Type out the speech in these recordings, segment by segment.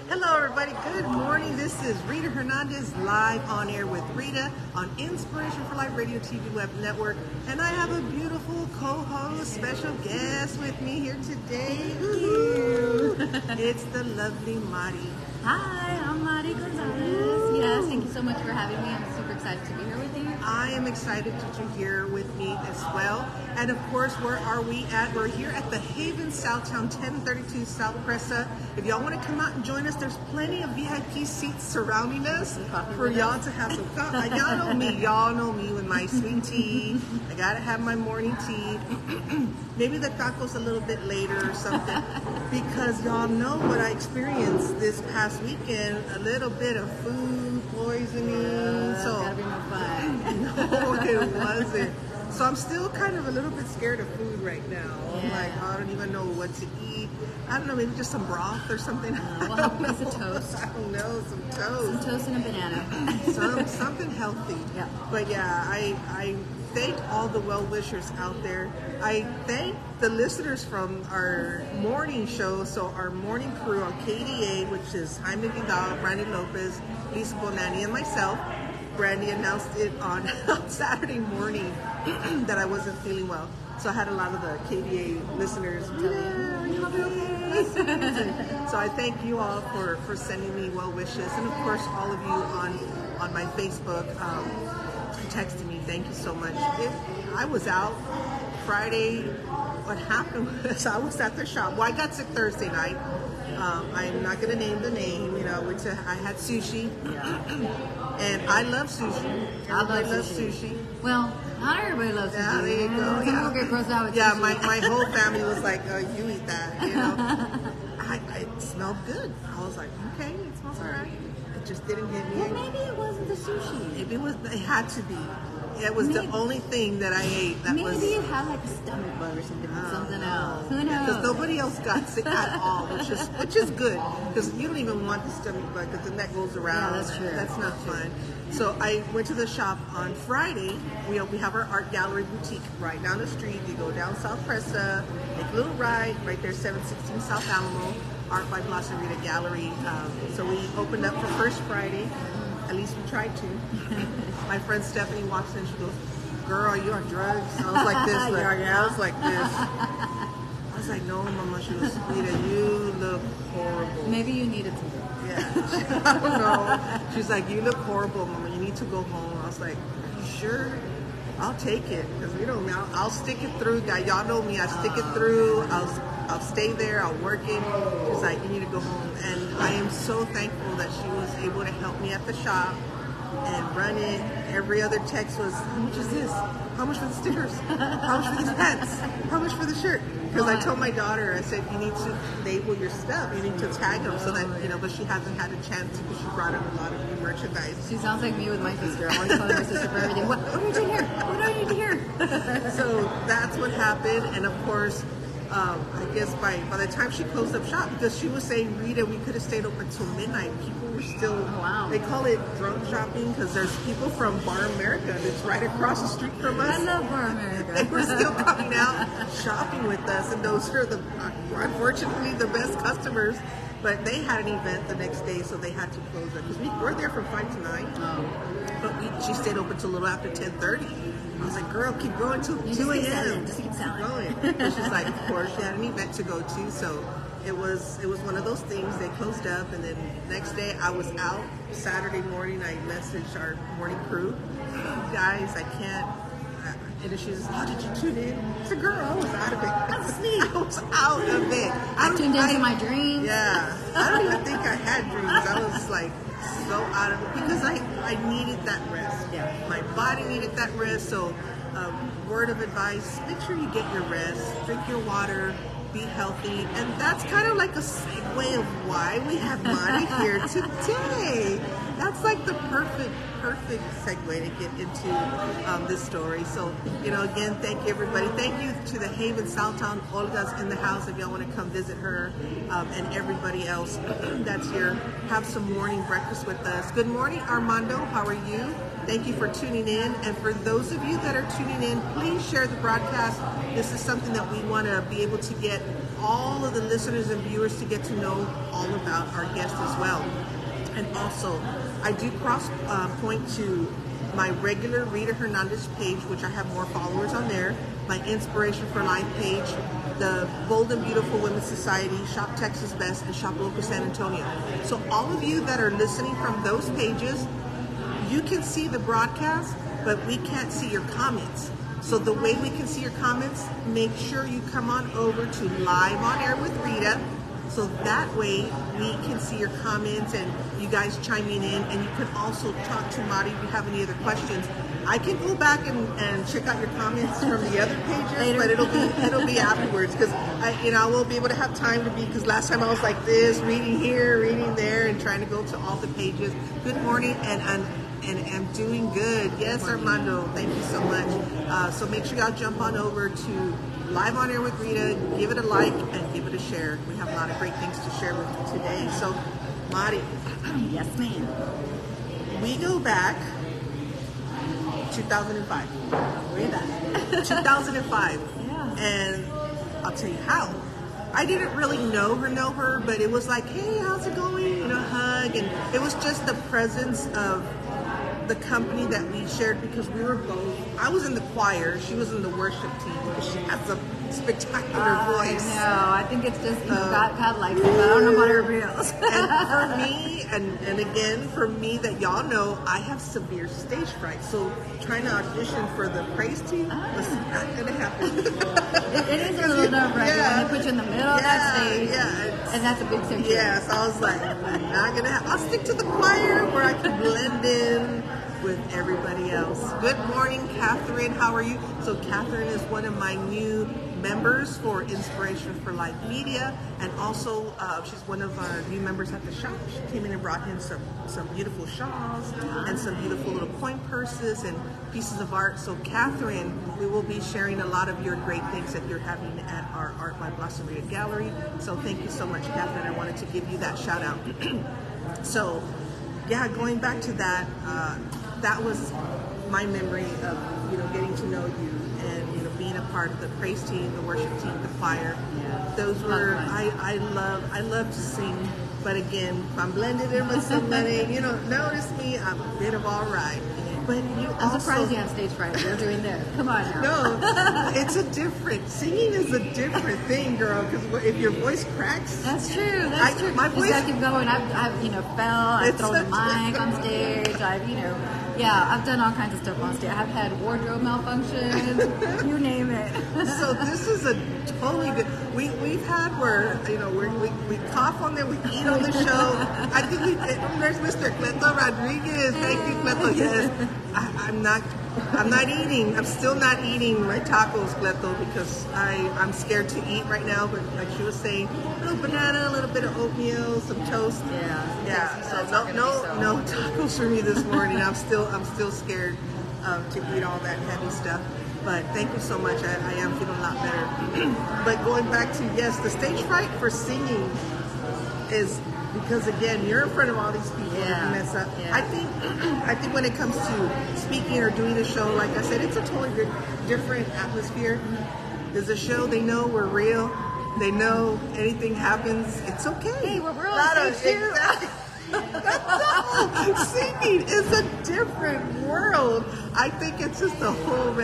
Hello, everybody. Good morning. This is Rita Hernandez live on air with Rita on Inspiration for Life Radio TV Web Network. And I have a beautiful co-host, special guest with me here today. It's the lovely Mari. Hi, I'm Rita Gonzalez. Yes, thank you so much for having me. I'm super excited to be here with you. I am excited that you're here with me as well. And of course, where are we at? We're here at the Haven, Southtown, 1032 South Cressa. If y'all want to come out and join us, there's plenty of VIP seats surrounding us for y'all to have some coffee. Y'all know me with my sweet tea. I gotta have my morning tea. Maybe the taco's a little bit later or something, because y'all know what I experienced this past weekend, a little bit of food poisoning. So that'd be no fun. No, it wasn't. So I'm still kind of a little bit scared of food right now. I'm like, I don't even know what to eat. I don't know, maybe just some broth or something. We'll have a piece of toast. I don't know, some toast. Some toast and a banana. Something healthy. Yeah. But yeah, I thank all the well-wishers out there. I thank the listeners from our morning show. So our morning crew on KDA, which is Jaime Vidal, Brandy Lopez, Lisa Bonani, and myself. Brandy announced it on Saturday morning that I wasn't feeling well. So I had a lot of the KDA listeners So I thank you all for sending me well wishes. And of course, all of you on my Facebook texting me. Thank you so much. I was out Friday. What happened was I was at the shop. Well, I got sick Thursday night. I'm not going to name the name. I had sushi. Yeah. And I love sushi. Everybody loves sushi. Well, not everybody loves sushi. Yeah, there you go. Some people get grossed out with yeah, sushi. my whole family was like, you eat that. It smelled good. I was like, okay, it smells alright. It just didn't hit me. Well, maybe it wasn't the sushi. Maybe it had to be. It was the only thing that I ate that maybe was... Maybe it had like a stomach bug or something else. Who knows? Because nobody else got sick at all, which is good. Because you don't even want the stomach bug, because then that goes around. Yeah, that's true. That's not fun. So I went to the shop on Friday. We have our art gallery boutique right down the street. You go down South Cressa, make a little ride, right there, 716 South Alamo, Art by Blossom Rita Gallery. So we opened up for First Friday. At least we tried to. My friend Stephanie walks in, she goes, "Girl, are you on drugs?" I was like this. I was like this. I was like, "No, Mama." She goes, "Rita, you look horrible." Maybe you needed to go. Yeah. I don't know. She's like, "You look horrible, Mama. You need to go home." I was like, "Are you sure?" I'll take it, because I'll stick it through. Y'all know me. I stick it through. I'll stay there. I'll work it. She's like, "You need to go home." And I am so thankful that she was able to help me at the shop and run it. Every other text was, "How much is this? How much for the stickers? How much for these pants? How much for the shirt?" Because I told my daughter, I said, "You need to label your stuff. You need to tag them so that, but she hasn't had a chance because she brought in a lot of new merchandise." She sounds like me with my sister. I'm always calling my sister for everything. What are you doing here? What do I need to hear? So that's what happened. And of course, I guess by the time she closed up shop, because she was saying, "Rita, we could have stayed open until midnight." People were still, they call it drunk shopping, because there's people from Bar America that's right across the street from us. I love Bar America. They were still coming out shopping with us, and those are unfortunately the best customers. But they had an event the next day, so they had to close it, because we were there from 5 to 9. But she stayed open till a little after 10:30. I was like, "Girl, keep going till 2 a.m. Just keep selling. Going." And she's like, "Of course, she had an event to go to." So it was one of those things. They closed up, and then next day I was out. Saturday morning, I messaged our morning crew, "Guys, I can't." And she says, "How did you tune in?" I said, "Girl, I was out of it. I was out of it. I tuned into my dreams. Yeah, I don't even think I had dreams. I was like so out of it, because I needed that rest. Yeah. My body needed that rest. So, word of advice: make sure you get your rest, drink your water, be healthy. And that's kind of like a segue of why we have Mari here today. that's like the perfect segue to get into this story. So, again, thank you, everybody. Thank you to the Haven Southtown. Olga's in the house if y'all want to come visit her, and everybody else that's here. Have some morning breakfast with us. Good morning, Armando. How are you? Thank you for tuning in. And for those of you that are tuning in, please share the broadcast. This is something that we want to be able to get all of the listeners and viewers to get to know all about our guests as well. And also, I do point to my regular Rita Hernandez page, which I have more followers on there, my Inspiration for Life page, the Bold and Beautiful Women's Society, Shop Texas Best, and Shop Local San Antonio. So all of you that are listening from those pages, you can see the broadcast, but we can't see your comments. So the way we can see your comments, make sure you come on over to Live on Air with Rita. So that way we can see your comments and you guys chiming in, and you can also talk to Mari if you have any other questions. I can go back and check out your comments from the other pages, later. But it'll be afterwards, because I won't be able to have time to be, because last time I was like this, reading here, reading there, and trying to go to all the pages. Good morning, and I'm doing good. Yes, Armando, thank you so much. So make sure y'all jump on over to Live on Air with Rita, give it a like and give it a share. We have a lot of great things to share with you today. So, Mari. Yes, ma'am. We go back 2005. Way back. 2005. Yeah. And I'll tell you how. I didn't really know her, but it was like, hey, how's it going? Hug. And it was just the presence of the company that we shared, because we were both, I was in the choir, she was in the worship team, because she has a spectacular voice. No, I think it's just, God likes it, but I don't know about everybody else. And for me, and again, for me that y'all know, I have severe stage fright. So trying to audition for the praise team was not going to happen. It is a little nerve-wracking when they put you in the middle of that stage. Yeah, and that's a big thing. Yeah, so I was like, not going to happen. I'll stick to the choir where I can blend in with everybody else. Good morning, Catherine. How are you? So Catherine is one of my new members for Inspiration for Life Media, and also she's one of our new members at the shop. She came in and brought in some beautiful shawls and some beautiful little coin purses and pieces of art. So Catherine, we will be sharing a lot of your great things that you're having at our Art by Blossomeria Gallery. So thank you so much, Catherine. I wanted to give you that shout out. So yeah, going back to that, that was my memory of getting to know you and being a part of the praise team, the worship team, the choir. Yeah. Those were I love to sing, but again, if I'm blended in with somebody, notice me, I'm a bit of all right. But I'm surprised you have stage fright. You're doing there. Come on now. No, it's singing is a different thing, girl, because if your voice cracks. That's true. That's true. My voice. You gotta keep going. I've fell. I've thrown a mic on stage. I've done all kinds of stuff on stage. I've had wardrobe malfunctions. You name it. So this is a totally good. We've had where we cough on there, we eat on the show. I think there's Mr. Cleto Rodriguez. Thank you, Cleto. Yes, I'm not eating. I'm still not eating my tacos, Cleto, because I'm scared to eat right now. But like she was saying, a little banana, a little bit of oatmeal, some toast. Yeah. So no tacos for me this morning. I'm still scared to eat all that heavy stuff. But thank you so much. I am feeling a lot better. But going back to, yes, the stage fright for singing is because, again, you're in front of all these people and you mess up. Yeah. I think when it comes to speaking or doing a show, like I said, it's a totally different atmosphere. There's a show, they know we're real. They know anything happens, it's okay. Hey, we're real on stage too. Exactly. No, singing is a different world. I think it's just the whole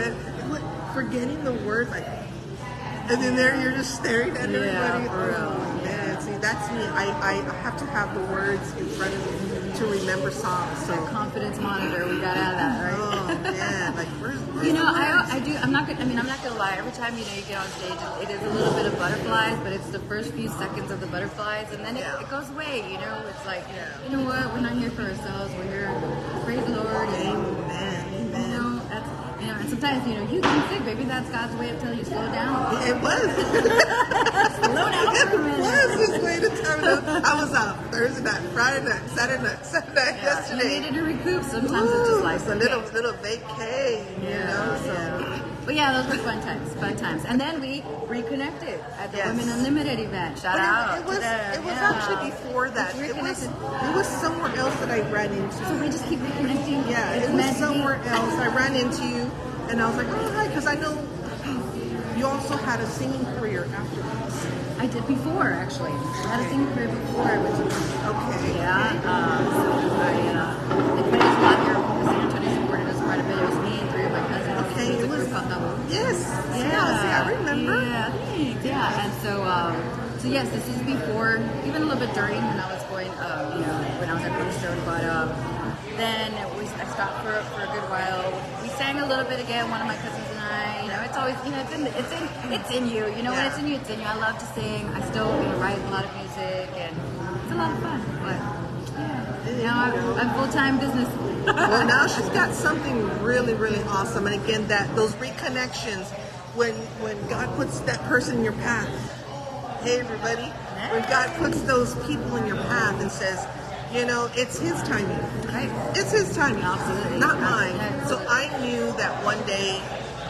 forgetting the words, and then there you're just staring at everybody. Oh man, see, that's me. I have to have the words in front of me to remember songs. So confidence monitor, we got out of that, right? Oh man, like where's I do. I'm not gonna lie. Every time you get on stage, it is a little bit of butterflies, but it's the first few seconds of the butterflies, and then it goes away. It's like, you know what? We're not here for ourselves. We're here. Praise the Lord. Amen. That's You know, and sometimes, you know, you get sick, maybe that's God's way of telling you, slow down. It was. Slow down for a minute. It was his way to tell me. I was out Thursday night, Friday night, Saturday night, Sunday night, yesterday. You needed to recoup. Sometimes it's just like, it's a little vacay, you know. So. Yeah. But yeah, those were fun times. And then we reconnected at the Women Unlimited event. Shout out. It was actually before that. It was somewhere else that I ran into. So we just keep reconnecting. Yeah, it was somewhere else. I ran into you, and I was like, oh, hi, because I know you also had a singing career afterwards. I did before, actually. I had a singing career before I went to Okay. Yeah. The committee's a lot here. The San Antonio supported us quite a bit. It was me and 3 of my cousins. Okay, it was called Double. Yes. Yeah, I remember. Yeah. And so yes, this is before, even a little bit during when I was going, when I was at Brimstone. But then I stopped for a good while. We sang a little bit again, one of my cousins and I. You know, it's always, you know, it's in you. You know, when it's in you, it's in you. I love to sing. I still, you know, write a lot of music, and it's a lot of fun. But now I'm full-time business. Well, now she's got something really, really awesome. And again, those reconnections, when God puts that person in your path. Hey, everybody. When God puts those people in your path and says, you know, it's His timing. Right. It's His timing, Absolutely. not mine. So I knew that one day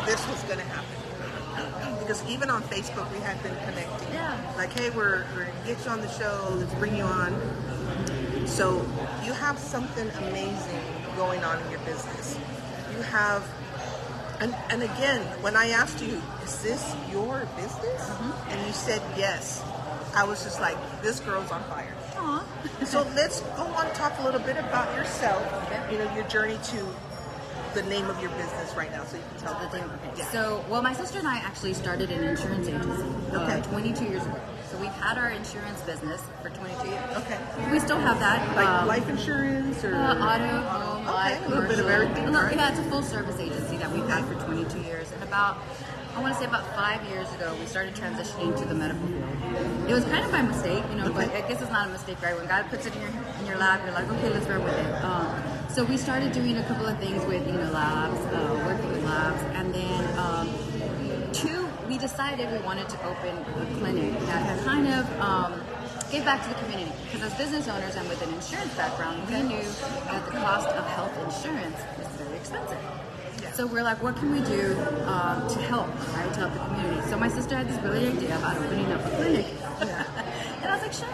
this was going to happen. Because even on Facebook, we had been connecting. Yeah. Like, hey, we're going to get you on the show. Let's bring you on. So you have something amazing going on in your business. You have, and again, when I asked you, is this your business? Mm-hmm. And you said yes. I was just like, this girl's on fire. Aww. So let's go on and talk a little bit about yourself, you know, your journey to the name of your business right now, so you can tell the name. Okay. Yeah. So, well, my sister and I actually started an insurance agency 22 years ago. So we've had our insurance business for 22 years. Okay. We still have that. Like life insurance or? Auto, home, life, a little bit of everything. Right? Yeah, it's a full service agency that we've had for 22 years. And I want to say about 5 years ago, we started transitioning to the medical field. It was kind of by mistake, you know, but I guess it's not a mistake, right? When God puts it in your lap, you're like, okay, let's run with it. So we started doing a couple of things with, you know, labs, working with labs, and then we decided we wanted to open a clinic that kind of gave back to the community. Because as business owners and with an insurance background, we knew that the cost of health insurance is very expensive. So we're like, what can we do to help, right, to help the community? So my sister had this brilliant idea about opening up a clinic. And I was like, sure,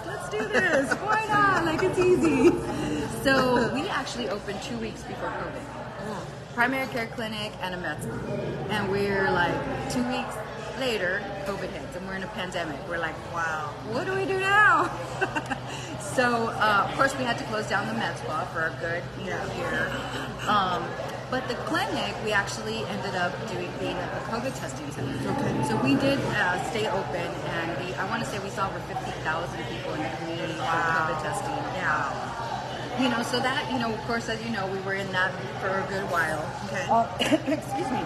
let's do this. Why not? Like, it's easy. So we actually opened 2 weeks before COVID. Primary care clinic and a med school. And we're like, 2 weeks later, COVID hits and we're in a pandemic. We're like, wow, what do we do now? So, of course, we had to close down the med spa for a good year. But the clinic, we actually ended up being a COVID testing center. Okay. So we did stay open, and I want to say we saw over 50,000 people in the community for COVID testing. Yeah. You know, so that, you know, of course, as you know, we were in that for a good while. Okay. Excuse me.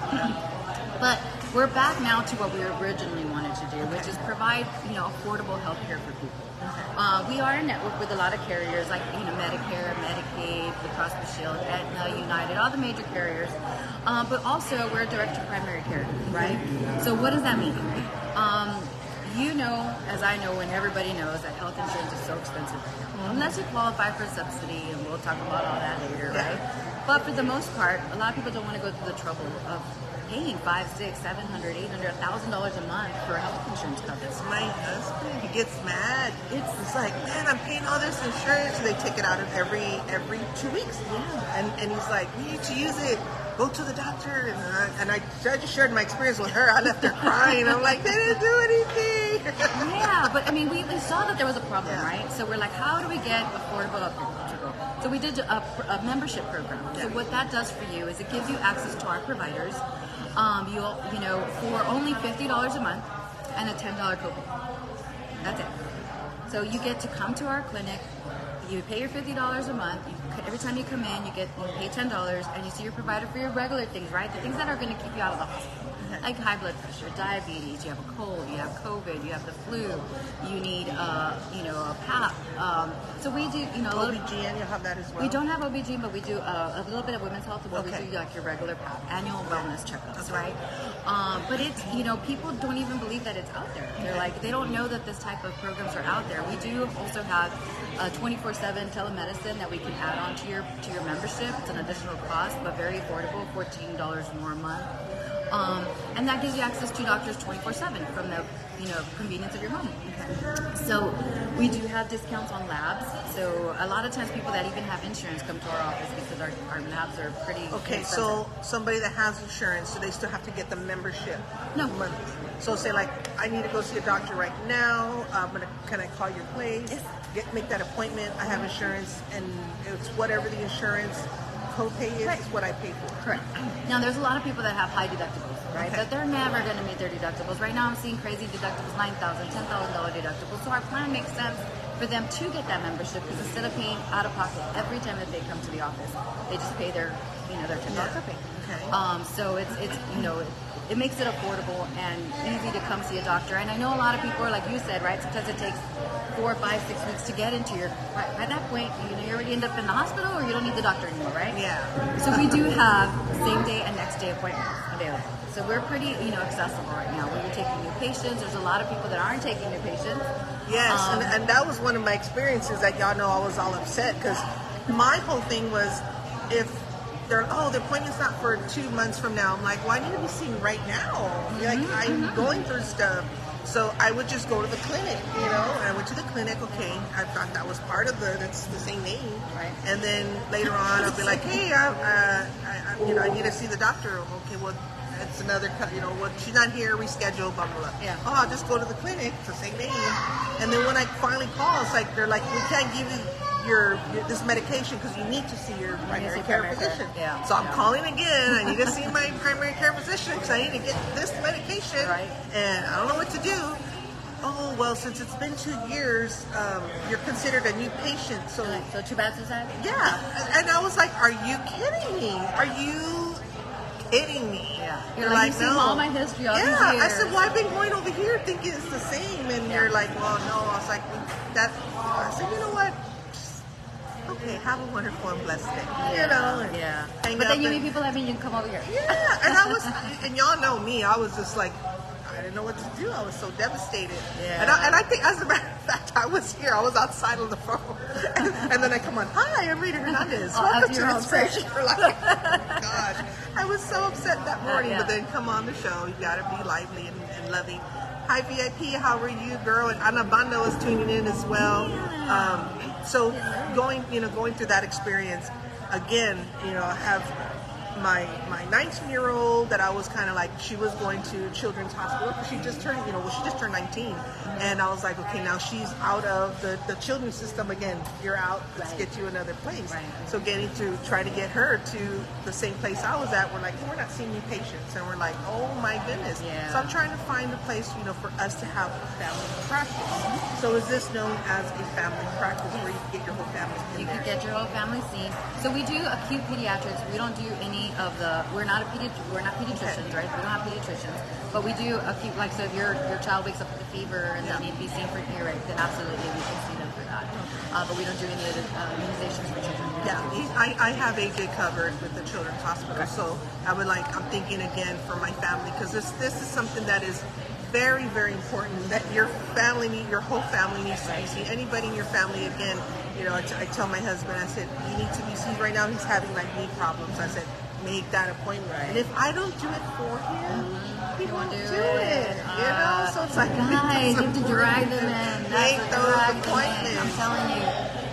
But we're back now to what we originally wanted to do, which is provide, you know, affordable health care for people. We are a network with a lot of carriers like, you know, Medicare, Medicaid, Blue Cross Blue Shield, Aetna, United, all the major carriers. But also we're a direct to primary care, right? So what does that mean? You know, as I know, and everybody knows, that health insurance is so expensive right now. Unless you qualify for a subsidy, and we'll talk about all that later, right? But for the most part, a lot of people don't want to go through the trouble of paying $500, $600, $700, $800, $1,000 a month for health insurance coverage. My husband, he gets mad. It's like, man, I'm paying all this insurance. They take it out of every 2 weeks. Yeah. And he's like, we need to use it. Go to the doctor. And I just shared my experience with her. I left her crying. I'm like, they didn't do anything. Yeah, but I mean, we saw that there was a problem, right? So we're like, how do we get affordable healthcare to go? So we did a membership program. So what that does for you is it gives you access to our providers. You'll, you know, for only $50 a month and a $10 copay. That's it. So you get to come to our clinic. You pay your $50 a month. Every time you come in, you pay $10, and you see your provider for your regular things, right? The things that are going to keep you out of the hospital. Okay. Like high blood pressure, diabetes, you have a cold, you have COVID, you have the flu, you need, a PAP. So we do, a little. OBGN, you have that as well? We don't have OBGyn, but we do a little bit of women's health, where we do like your regular PAP, annual wellness checkups, right? But it's, people don't even believe that it's out there. They're like, they don't know that this type of programs are out there. We do also have 24/7 telemedicine that we can add on to your membership. It's an additional cost, but very affordable, $14 more a month. And that gives you access to doctors 24/7 from the convenience of your home. So we do have discounts on labs. So a lot of times people that even have insurance come to our office because our labs are pretty expensive. So somebody that has insurance, do they still have to get the membership? No. So say like, I need to go see a doctor right now. Can I call your place? Yes. Make that appointment. I have insurance, and it's whatever the insurance copay is, is what I pay for. Correct. Now, there's a lot of people that have high deductibles, right? Okay. But they're never going to meet their deductibles. Right now, I'm seeing crazy deductibles, $9,000, $10,000 deductibles. So our plan makes sense for them to get that membership, because instead of paying out of pocket every time that they come to the office, they just pay their $10 copay. Okay. So it makes it affordable and easy to come see a doctor. And I know a lot of people are like you said, right? Sometimes it takes 4, 5, 6 weeks to get into your. By that point, you already end up in the hospital, or you don't need the doctor anymore, right? Yeah. So we do have same day and next day appointments available. So we're pretty, accessible right now. We're taking new patients. There's a lot of people that aren't taking new patients. Yes, and that was one of my experiences that y'all know I was all upset, because my whole thing was, if the appointment's not for 2 months from now, I'm like, well, I need to be seen right now. Like, I'm going through stuff. So I would just go to the clinic, and I went to the clinic. Okay, I thought that was part of that's the same name. Right. And then later on, I'll be like, hey, I need to see the doctor. Okay, well, it's another, she's not here, reschedule, blah, blah, blah. Yeah. Oh, I'll just go to the clinic, it's the same name. And then when I finally call, it's like, they're like, we can't give you this medication because you need to see your primary care physician. Yeah. So I'm calling again. I need to see my primary care physician because I need to get this medication. Right. And I don't know what to do. Oh, well, since it's been 2 years, you're considered a new patient. So too bad, Suzanne? Yeah. And I was like, are you kidding me? Are you kidding me? Yeah. You're like, you've seen all my history all these years. I said, well, I've been going over here thinking it's the same. And you're like, well, no. I was like, I said, you know what? Okay, have a wonderful and blessed day. Yeah. But then you meet people that mean you can come over here. Yeah, and y'all know me. I was just like, I didn't know what to do. I was so devastated. Yeah. And I think, as a matter of fact, I was here. I was outside on the phone. And then I come on, hi, I'm Rita Hernandez. Welcome to Inspiration for Life. Oh, gosh. I was so upset that morning. But then come on the show. You got to be lively and loving. Hi, VIP. How are you, girl? And Ana Bando is tuning in as well. So going through that experience again, I have my 19-year-old that I was kind of like, she was going to Children's Hospital because she just turned, she just turned 19, and I was like, okay, now she's out of the children's system again. You're out. Let's get you another place. Right. So trying to get her to the same place I was at, we're like, we're not seeing new patients, and we're like, oh my goodness. Yeah. So I'm trying to find a place, for us to have a family practice. So is this known as a family practice where you can get your whole family in You there? can get your whole family seen. So we do acute pediatrics. We don't do any of the. We're not pediatricians, right? We don't have pediatricians, but we do acute. Like, so if your child wakes up with a fever and they need to be seen for an earache, then absolutely we can see them for that. But we don't do any of the immunizations for children. Yeah, I have AJ covered with the Children's Hospital, Okay. so I'm thinking again for my family, because this is something that is very, very important, that your whole family needs to be seen. Anybody in your family, again, I tell my husband, I said, you need to be seen right now. He's having like knee problems. I said, make that appointment. Right. And if I don't do it for him, he won't do it. So it's like, guys, you have to drag them in. Make those appointments. I'm telling you,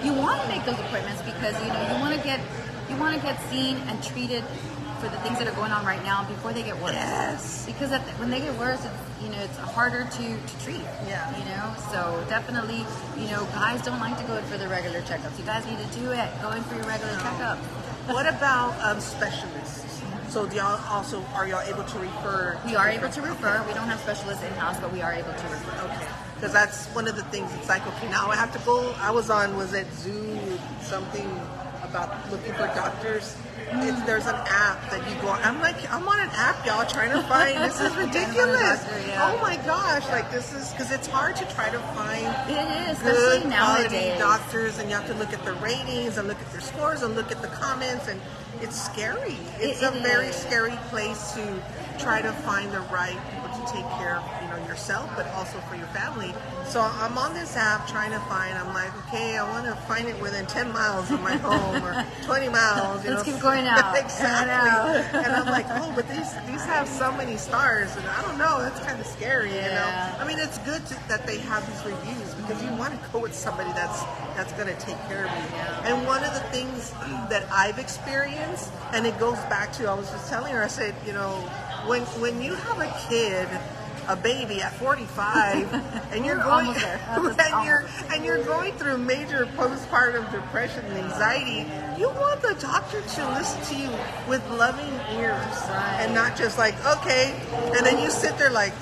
you want to make those appointments because you want to get seen and treated for the things that are going on right now before they get worse. Yes. Because when they get worse, it's harder to treat. Yeah. So definitely, guys don't like to go in for the regular checkups. You guys need to do it. Go in for your regular checkup. What about specialists? So are y'all able to refer? We are able to refer. We don't have specialists in-house, but we are able to refer. Okay. Because that's one of the things. It's like, okay, now I have to go. I was it Zoom something about looking for doctors. There's an app that you go on. I'm on an app, y'all, trying to find. This is ridiculous. Oh my gosh, like this is because it's hard to try to find It is, good especially quality nowadays. doctors, and you have to look at the ratings and look at their scores and look at the comments, and it's scary. It's a very is. scary place to try to find the right people to take care of, yourself, but also for your family. So I'm on this app trying to find. I'm like, okay, I want to find it within 10 miles of my home or 20 miles. Let's keep going out. Exactly. And I'm like, oh, but these have so many stars, and I don't know. That's kind of scary, I mean, it's good that they have these reviews because you want to go with somebody that's going to take care of you. And one of the things that I've experienced, and it goes back to, I was just telling her, I said, when you have a kid, a baby at 45, and you're going almost there. and you're going through major postpartum depression and anxiety, you want the doctor to listen to you with loving ears, and not just like, okay, and then you sit there like,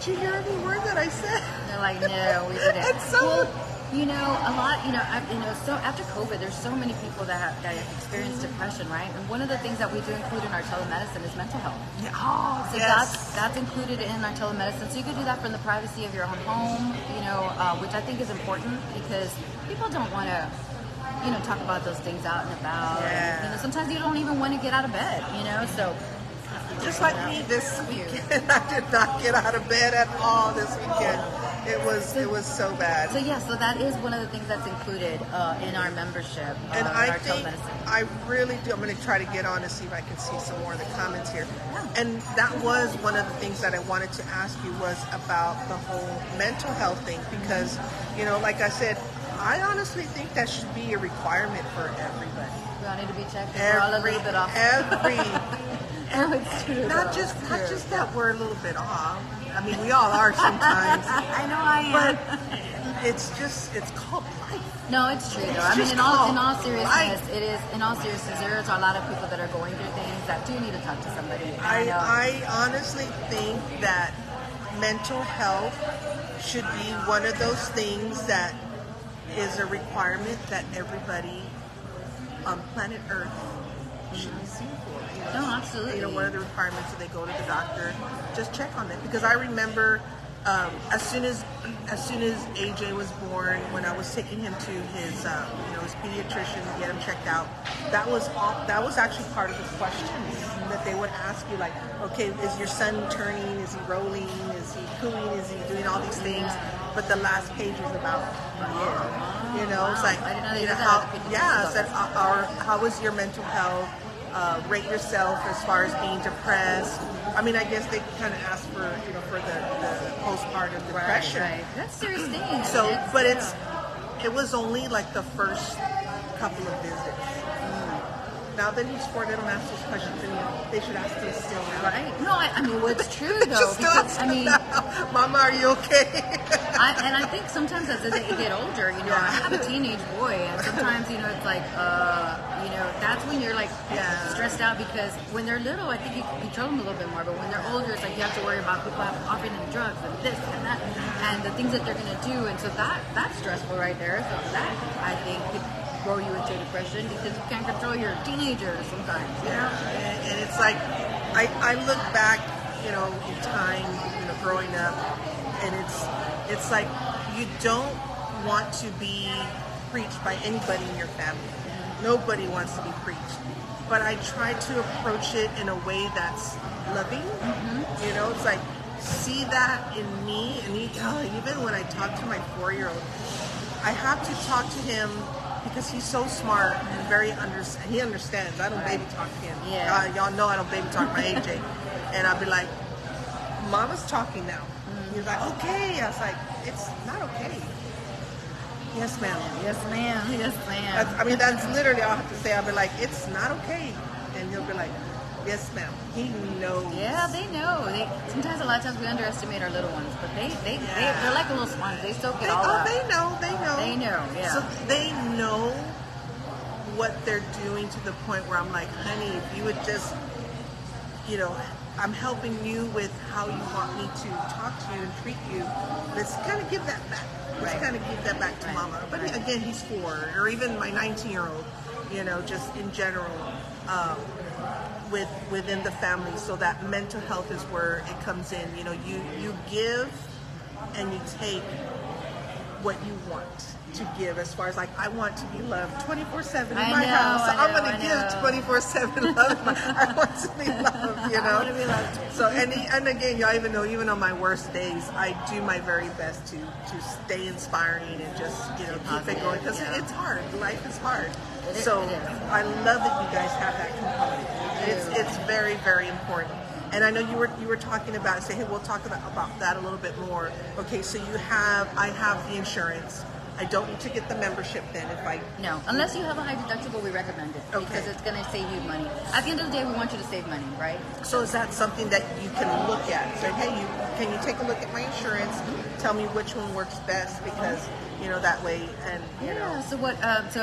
did you hear every word that I said? They're like, no, we didn't. And so, a lot, so after COVID, there's so many people that have experienced depression, right? And one of the things that we do include in our telemedicine is mental health. Yeah. Oh, So yes. that's included in our telemedicine. So you could do that from the privacy of your own home, which I think is important because people don't want to, talk about those things out and about. Yeah. And, sometimes you don't even want to get out of bed, so. Just like me this weekend, I did not get out of bed at all this weekend. It was so bad. So that is one of the things that's included in our membership. And in I our think telemedicine. I really do. I'm going to try to get on and see if I can see some more of the comments here. And that was one of the things that I wanted to ask you was about the whole mental health thing because, like I said, I honestly think that should be a requirement for everybody. We all need to be checked. We're all a little bit off. It's true. Not just that we're a little bit off. I mean, we all are sometimes. I know I am. But it's called life. No, it's true though. I mean, in all seriousness, it is. In all seriousness, there is a lot of people that are going through things that do need to talk to somebody. I honestly think that mental health should be one of those things that is a requirement that everybody on planet Earth should be seen for. No, absolutely. One of the requirements that they go to the doctor, just check on them. Because I remember as soon as AJ was born, when I was taking him to his his pediatrician to get him checked out, that was actually part of the questions that they would ask you, like, okay, is your son turning? Is he rolling? Is he cooing? Is he doing all these things? But the last page was about you. It's like, I didn't know they did I said, how is your mental health? Rate yourself as far as being depressed. I mean, I guess they kind of ask for for the postpartum depression. Right. That's serious thing. So, it was only like the first couple of visits. Now that he's 4, they don't ask those questions anymore. They should ask them still now. Right? No, I mean, well, it's true though. Just still Because ask them now. Mama, are you okay? I think sometimes as they get older, I have a teenage boy, and sometimes it's like, that's when you're like stressed out because when they're little, I think you can control them a little bit more, but when they're older, it's like you have to worry about people offering them drugs and this and that, and the things that they're gonna do, and so that's stressful right there. So that I think could throw you into depression because you can't control your teenagers sometimes. And it's like I look back, in time, growing up, and it's like you don't want to be preached by anybody in your family. Nobody wants to be preached. But I try to approach it in a way that's loving. It's like, see that in me. And even when I talk to my 4-year-old, I have to talk to him because he's so smart and he understands. I don't baby talk to him. Yeah. Y'all know I don't baby talk my AJ. And I'll be like, Mama's talking now. He's like, okay. I was like, it's not okay. Yes, ma'am. Yes, ma'am. Yes, ma'am. That's literally all I have to say. I'll be like, it's not okay. And he'll be like, yes, ma'am. He knows. Yeah, they know. Sometimes, a lot of times, we underestimate our little ones, but they're like a little sponge. They soak it all up. They know. They know, yeah. So they know what they're doing to the point where I'm like, honey, if you would just, I'm helping you with how you want me to talk to you and treat you. Let's kind of give that back. Let's kind of give that back to Mama. But again, he's 4, or even my 19-year-old. you know, just in general, within the family. So that mental health is where it comes in. You know, you give and you take what you want to give, as far as like, I want to be loved 24/7 in my house. I'm going to give 24/7 love. I want to be loved, you know. I want to be loved. So and again, y'all even on my worst days, I do my very best to stay inspiring and just, you know, keep it going, because it's hard. Life is hard. So I love that you guys have that component. It's very, very important. And I know you were talking about, say, hey, we'll talk about that a little bit more. Okay, so I have the insurance. I don't need to get the membership then if I... No, unless you have a high deductible, we recommend it. Okay. Because it's going to save you money. At the end of the day, we want you to save money, right? So is that something that you can look at? Say, hey, can you take a look at my insurance? Tell me which one works best, because, you know, that way, and, you know... So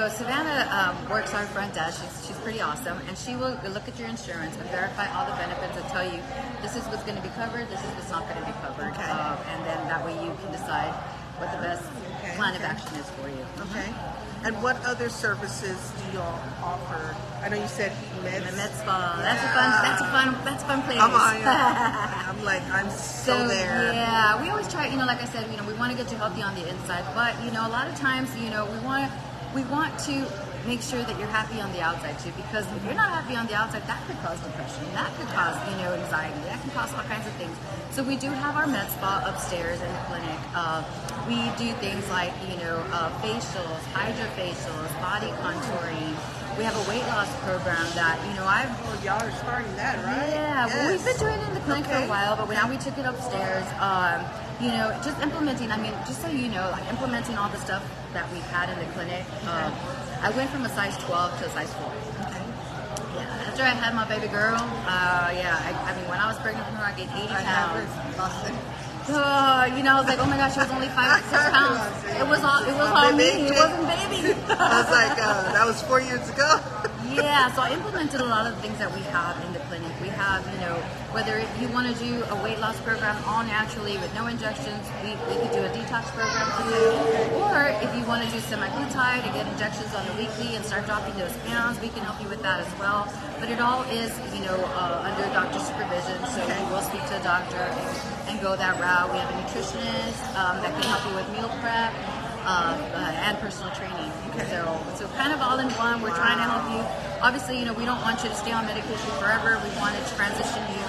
Savannah works our front desk. She's pretty awesome. And she will look at your insurance and verify all the benefits and tell you, this is what's going to be covered, this is what's not going to be covered. Okay. And then that way you can decide what the best plan of action is for you. Okay. And what other services do y'all offer? I know you said meds. The med spa. That's a fun place. Come on, I'm so there. Yeah, we always try. You know, like I said, you know, we want to get you healthy on the inside, but you know, a lot of times, you know, we want to make sure that you're happy on the outside too, because if you're not happy on the outside, that could cause depression, that could cause, you know, anxiety, that can cause all kinds of things. So we do have our med spa upstairs in the clinic. We do things like, you know, facials, hydrofacials, body contouring. We have a weight loss program that, you know, y'all are starting that, right? Yeah, yes. Well, we've been doing it in the clinic for a while, but now we took it upstairs. You know, just implementing, I mean, just so you know, like implementing all the stuff that we've had in the clinic. I went from a size 12 to a size 4. Okay. Yeah, after I had my baby girl, I mean, when I was pregnant with her, I gained 80 pounds. You know, I was like, oh my gosh, she was only 5 or 6 pounds. It was all me. It wasn't baby. I was like, that was 4 years ago. Yeah, so I implemented a lot of the things that we have in the clinic. We have, you know, whether you want to do a weight loss program all naturally with no injections, we could do a detox program for you. Or if you want to do semaglutide and get injections on the weekly and start dropping those pounds, we can help you with that as well. But it all is, you know, under doctor supervision, so you will speak to a doctor and go that route. We have a nutritionist that can help you with meal prep. And personal training. Okay. So kind of all in one. We're trying to help you. Obviously, you know, we don't want you to stay on medication forever. We want to transition you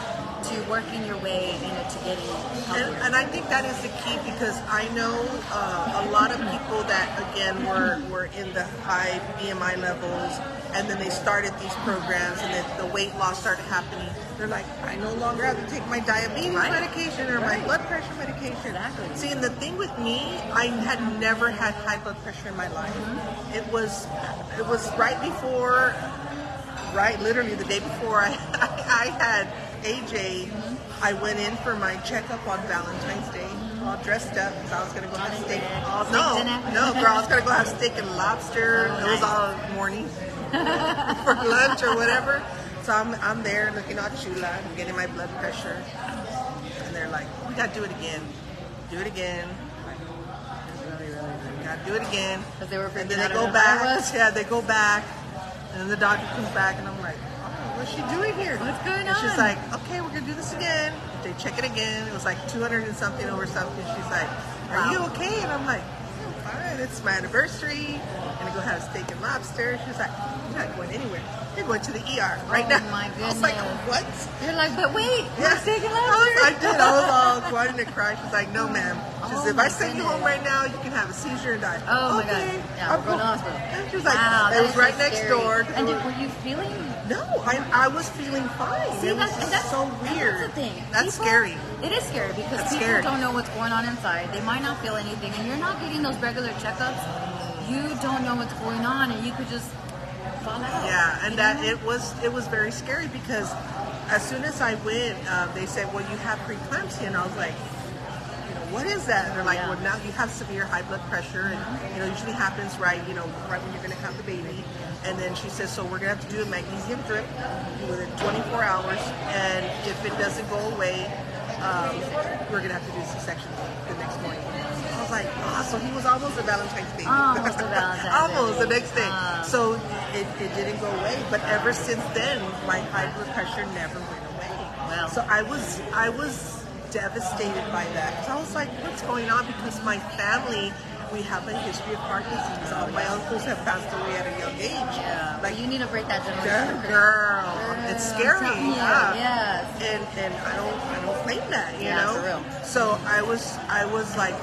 to working your way, you know, to getting healthier. And I think that is the key, because I know a lot of people that, again, were in the high BMI levels, and then they started these programs, and then the weight loss started happening. They're like, I no longer have to take my diabetes medication or my blood pressure medication. Exactly. See, and the thing with me, I had never had high blood pressure in my life. Mm-hmm. It was right before, literally the day before I had AJ. I went in for my checkup on Valentine's Day, all dressed up, because I was going to go have steak. No, girl, I was going to go have steak and lobster. It was all morning for lunch or whatever. So I'm there looking all chula, I'm getting my blood pressure, and they're like, we gotta do it again. Do it again. We gotta do it again. Because they were and then they go back. Yeah, they go back, and then the doctor comes back, and I'm like, oh, what's she doing here? What's going on? And she's like, okay, we're gonna do this again. They check it again. It was like 200 and something over something. She's like, are you okay? And I'm like, I'm fine. It's my anniversary. I'm gonna go have steak and lobster. She's like, you're not going anywhere. You're going to the ER right now. Oh my goodness. I was like, what? You're like, but wait, yeah. steak and lobster? I did. I was all wanting to cry. She's like, no, ma'am. She said, if I send you home goodness. right now, you can have a seizure and die. Oh okay. my God. Yeah, we're going to hospital. She was like, wow, it was right so next scary. door. And were you feeling? No, I was feeling fine. See, it was that's so weird. That's the thing. That's scary. It is scary because that's people scary. don't know what's going on inside. They might not feel anything, and you're not getting those regular checkups. You don't know what's going on, and you could just fall out. Yeah, and it was very scary, because as soon as I went, they said, well, you have preeclampsia, and I was like, what is that? And they're like, well, now you have severe high blood pressure, and usually happens right when you're going to have the baby. And then she says, so we're going to have to do a magnesium drip within 24 hours, and if it doesn't go away, we're going to have to do a C-section the next morning. was like, so he was almost a Valentine's Day. Almost a Valentine's Day. Almost the next day. So it didn't go away. But ever since then, my high blood pressure never went away. Wow. So I was devastated by that. So I was like, what's going on? Because my family, we have a history of heart disease. All my uncles have passed away at a young age. Yeah. Like, you need to break that generation. girl, it's scary. Yeah. Yes. And I don't claim that, you know. For real. So I was like,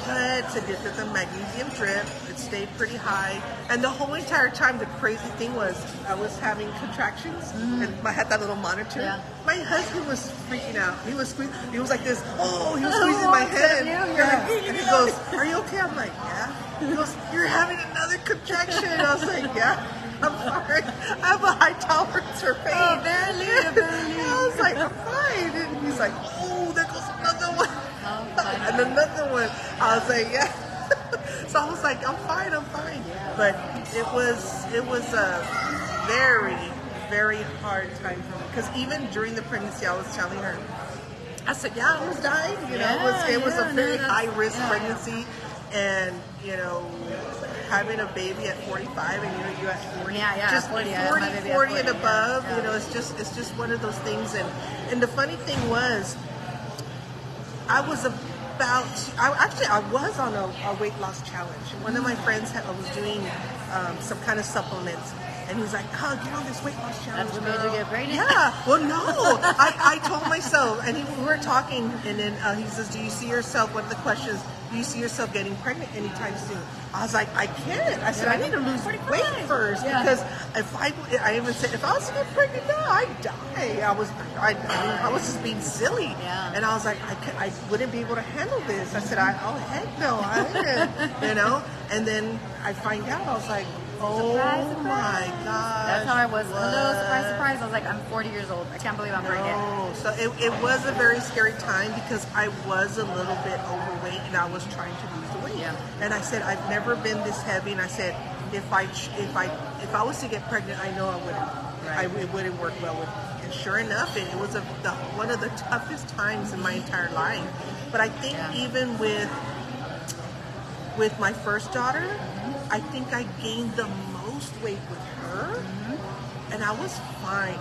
let's get the magnesium drip. It stayed pretty high, and the whole entire time, the crazy thing was I was having contractions, and I had that little monitor. Yeah. My husband was freaking out. He was squeezing. He was like this. Oh, he was squeezing my head. Yeah. And he goes, "Are you okay?" I'm like, "Yeah." He goes, "You're having another contraction." And I was like, "Yeah, I'm sorry. I have a high tolerance for pain." Oh, barely. I was like, "I'm fine." And he's like, "Oh, there goes another one." And another one. I was like, "Yeah." So I was like, I'm fine. But it was a very, very hard time for me, because even during the pregnancy, I was telling her, I said, yeah, I almost died. You know, it was a very high risk pregnancy, and you know, having a baby at 45 and you at 40, just 40 and above. You know, it's just one of those things. And the funny thing was, I was on a weight loss challenge. One of my friends was doing some kind of supplements, and he's like, "Oh, get on this weight loss challenge." That's what made you get pregnant? Yeah. Well, no. I told myself, and we were talking, and then he says, "Do you see yourself?" One of the questions, "Do you see yourself getting pregnant anytime soon?" I was like, "I can't." I said, "I need to lose weight first, because I even said, if I was to get pregnant now, I'd die." I was just being silly, and I was like, I wouldn't be able to handle this. I said, "Oh heck no, I wouldn't," you know. And then I find out, I was like, oh my God. That's how I was. Hello, surprise. I was like, I'm 40 years old. I can't believe I'm pregnant. So it was a very scary time, because I was a little bit overweight and I was trying to lose the weight. Yeah. And I said, I've never been this heavy. And I said, if I was to get pregnant, I know I wouldn't. It wouldn't work well with me. And sure enough, it was one of the toughest times in my entire life. But I think even with my first daughter, I think I gained the most weight with her, and I was fine.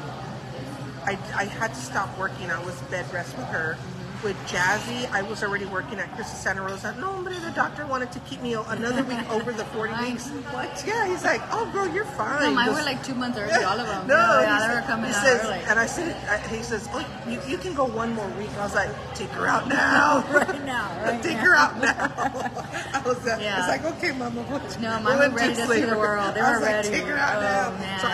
I had to stop working. I was bed rest with her. With Jazzy, I was already working at Christus Santa Rosa. No, but the doctor wanted to keep me another week over the 40 weeks. What? Yeah, he's like, "Oh, girl, you're fine." No, mine were like 2 months early, all of them. No, they were coming out early. And I said, he says, "Oh, you can go one more week." I was like, "Take her out now." Right now. Take her out now. I was it's like, "Okay, Mama." No, mine were ready to see the world. They were ready. Take her out now. Man. So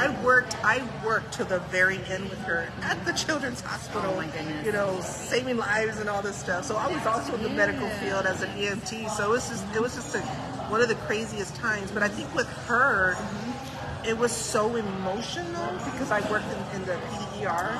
I worked to the very end with her at the Children's Hospital. Oh my goodness. You know, saving lives and all this stuff. So I was also in the medical field as an EMT. So it was just one of the craziest times. But I think with her, it was so emotional, because I worked in the PDER,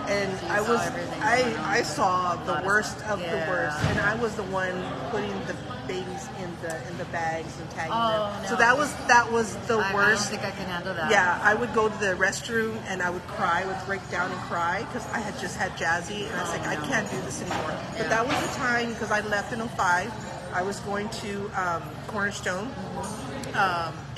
and I saw the worst of the worst, and I was the one putting the babies in the bags and tagging them. No. So that was the worst. I don't think I can handle that. Yeah, I would go to the restroom and I would cry, would break down and cry, because I had just had Jazzy, and I was like, I can't do this anymore. But that was the time, because I left in 2005. I was going to Cornerstone.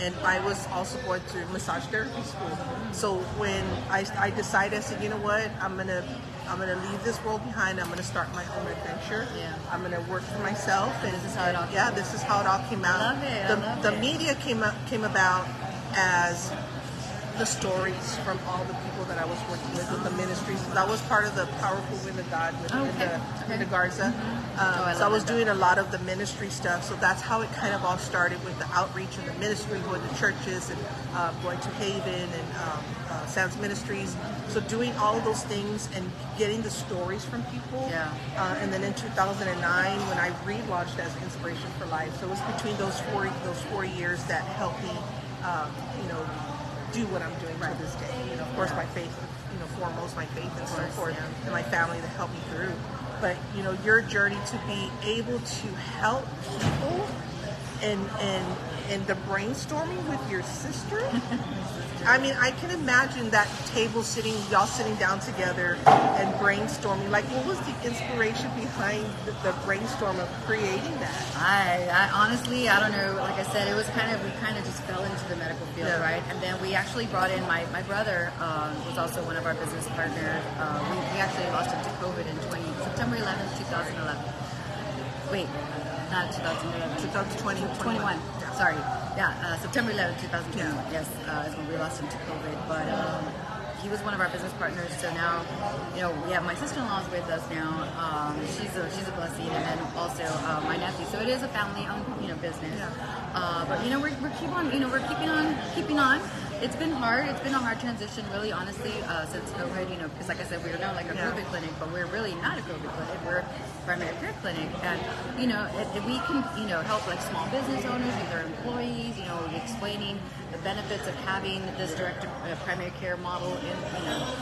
And I was also going to massage therapy school. So when I decided, I said, you know what, I'm gonna leave this world behind. I'm gonna start my own adventure. Yeah. I'm gonna work for myself. And this is how it all came out. this is how it all came out. I love The media came about as the stories from all the people that I was working with the ministries. So that was part of the Powerful Wind of God with the Garza. So I was doing a lot of the ministry stuff. So that's how it kind of all started, with the outreach and the ministry, going to churches and going to Haven and Sam's Ministries. So doing all of those things and getting the stories from people. Yeah. And then in 2009, when I relaunched as Inspiration for Life. So it was between those 4 years that helped me, do what I'm doing to this day. You know, of course, my faith, foremost my faith and so forth, and my family that helped me through. But your journey to be able to help people and and the brainstorming with your sister. I mean, I can imagine that table y'all sitting down together and brainstorming. Like, what was the inspiration behind the brainstorm of creating that? I honestly, I don't know. Like I said, it was we kind of just fell into the medical field, Yeah. right? And then we actually brought in my brother, was also one of our business partners. We actually lost him to COVID in September 11th, 2011. Wait, not 2011. 2020. 21. Yeah. Sorry. Yeah, September 11th, 2021. Yeah. Yes, is when we lost him to COVID. But he was one of our business partners. So now, we have my sister-in-law's with us now. She's a blessing, and then also my nephew. So it is a family-owned, business. Yeah. But we're keeping on. It's been hard. It's been a hard transition, really, honestly, since COVID. Because like I said, we're now like a COVID clinic, but we're really not a COVID clinic. We're a primary care clinic, and if we can, help like small business owners with their employees. Explaining the benefits of having this direct primary care model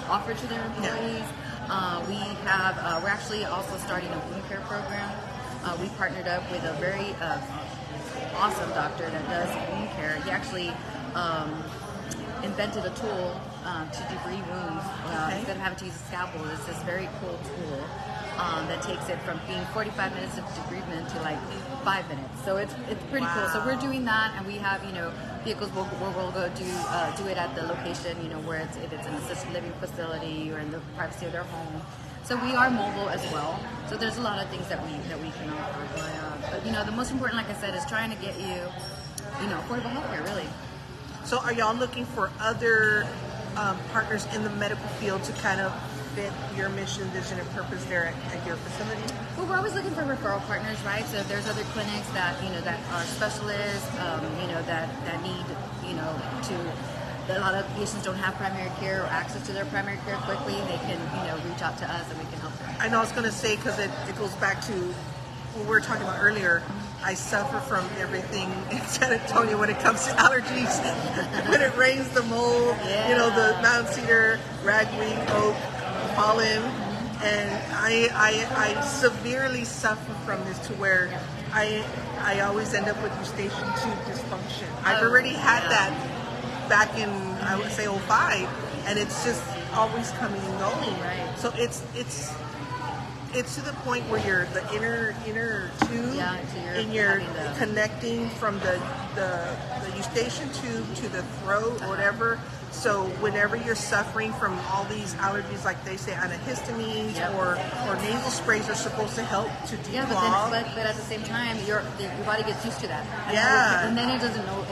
offered to their employees. We're actually also starting a wound care program. We partnered up with a very awesome doctor that does wound care. He actually invented a tool to debride wounds. Instead of having to use a scalpel, it's this very cool tool that takes it from being 45 minutes of debridement to like 5 minutes. So it's pretty cool. So we're doing that, and we have vehicles where we'll go do it at the location, where if it's an assisted living facility or in the privacy of their home. So we are mobile as well. So there's a lot of things that we can offer. But the most important, like I said, is trying to get you affordable healthcare, really. So are y'all looking for other partners in the medical field to kind of fit your mission, vision, and purpose there at your facility? Well, we're always looking for referral partners, right? So if there's other clinics that that are specialists, that need a lot of patients don't have primary care or access to their primary care quickly, they can reach out to us and we can help them. I know I was going to say, because it goes back to what we were talking about earlier. I suffer from everything in San Antonio when it comes to allergies. When it rains, the mold, the mountain cedar, ragweed, oak, pollen, and I severely suffer from this to where I always end up with eustachian tube dysfunction. I've already had that back in, I would say, 2005, and it's just always coming and going. Right. So it's to the point where the inner tube, and you're connecting from the eustachian tube to the throat or whatever. So whenever you're suffering from all these allergies, like they say, antihistamines or nasal sprays are supposed to help to declog. Yeah, but at the same time, your body gets used to that. And then it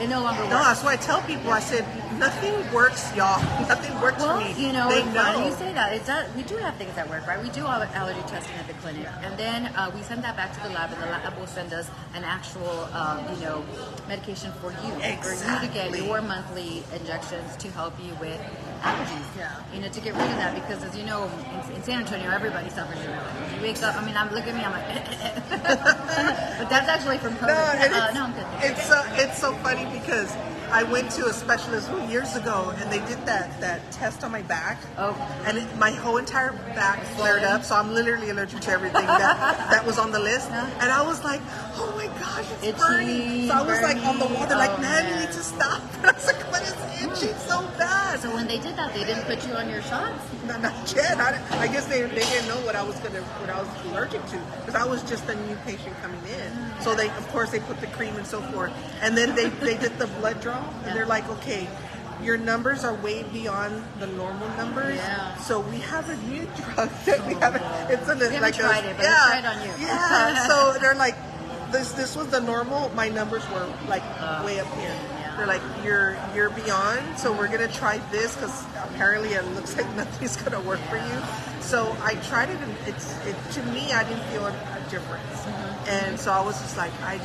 no longer works. No, that's why I tell people, I said, nothing works, y'all. Nothing works for me. They know. You say that. We do have things that work, right? We do all allergy testing at the clinic. And then we send that back to the lab, and the lab will send us an actual, medication for you. Exactly. For you to get your monthly injections to help you with allergies. Yeah. To get rid of that, because as you know, in San Antonio, everybody suffers from allergies. You wake up, look at me, I'm like, but that's actually from COVID. No, I'm good. It's so funny because I went to a specialist years ago, and they did that test on my back. Oh. And my whole entire back flared up, so I'm literally allergic to everything that was on the list. And I was like, oh my gosh, it's burning. So I was like on the wall. They're like, man, you need to stop. And I was like, but it's itching so bad. So when they did that, they didn't put you on your shots? Not yet. I guess they didn't know what I was allergic to, because I was just a new patient coming in. So they put the cream and so forth, and then they did the blood draw, and they're like, okay, your numbers are way beyond the normal numbers. Yeah. So we have a new drug that we haven't. It's we haven't tried it, but we tried on you. Yeah. So they're like, this was the normal. My numbers were like way up here. They're like, you're beyond, so we're gonna try this, because apparently it looks like nothing's gonna work for you. So I tried it, and to me, I didn't feel a difference. And so I was just like, I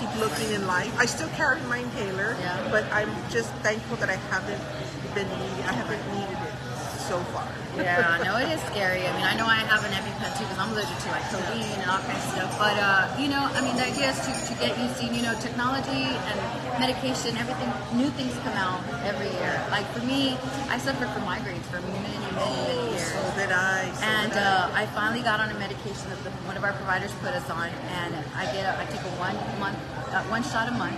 keep looking in life. I still carry my inhaler, but I'm just thankful that I haven't needed it so far. Yeah, no, it is scary. I know I have an EpiPen too, because I'm allergic to like codeine and all kinds of stuff. But the idea is to get used to, technology and medication. Everything, new things come out every year. Like for me, I suffered from migraines for many years. So did I. I finally got on a medication that one of our providers put us on, and I take one shot a month.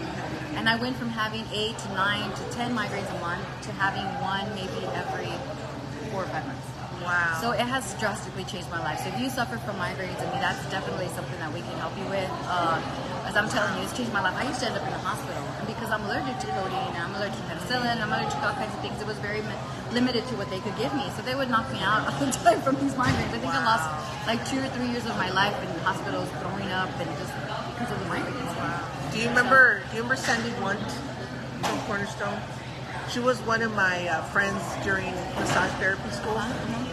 And I went from having 8 to 9 to 10 migraines a month to having one maybe every 4 or 5 months. Wow. So it has drastically changed my life. So if you suffer from migraines, I mean, that's definitely something that we can help you with. As I'm telling you, it's changed my life. I used to end up in the hospital. And because I'm allergic to codeine, I'm allergic to penicillin, I'm allergic to all kinds of things, it was very limited to what they could give me. So they would knock me out all the time from these migraines. I think I lost like 2 or 3 years of my life in hospitals, throwing up, and just because of the migraines. Wow. Do you remember Sandy Blunt from Cornerstone? She was one of my friends during massage therapy school.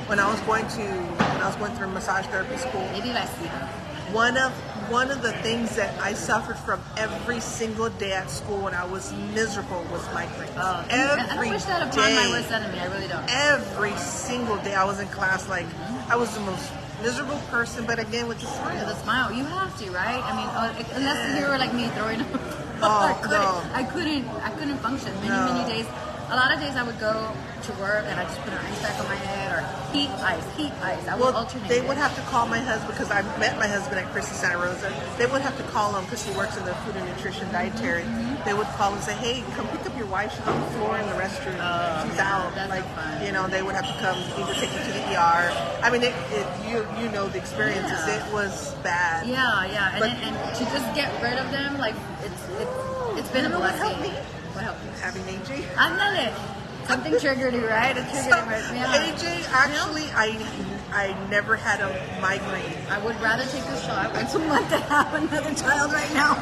When I was going through massage therapy school. Maybe I see her. One of the things that I suffered from every single day at school when I was miserable was migraines. I don't wish that upon my worst enemy. I really don't. Every single day I was in class, like I was the most miserable person, but again with the smile. With a smile, you have to, right? I mean, unless you were like me throwing up. Oh, I couldn't function. Many days. A lot of days I would go to work and I just put an ice pack on my head or heat, ice. I would alternate. They would have to call my husband because I met my husband at Christie Santa Rosa. They would have to call him because he works in the food and nutrition dietary. They would call and say, "Hey, come pick up your wife. She's on the floor in the restroom. She's out." Like, you know, they would have to come either take you to the ER. I mean, you know the experiences. Yeah. It was bad. Yeah, and to just get rid of them, like it's been a blessing. What helped you? Having AJ. Ándale. Something triggered you, right? It triggered me. Yeah. AJ, actually, I never had a migraine. I would rather take a shot once a month than have another child right now.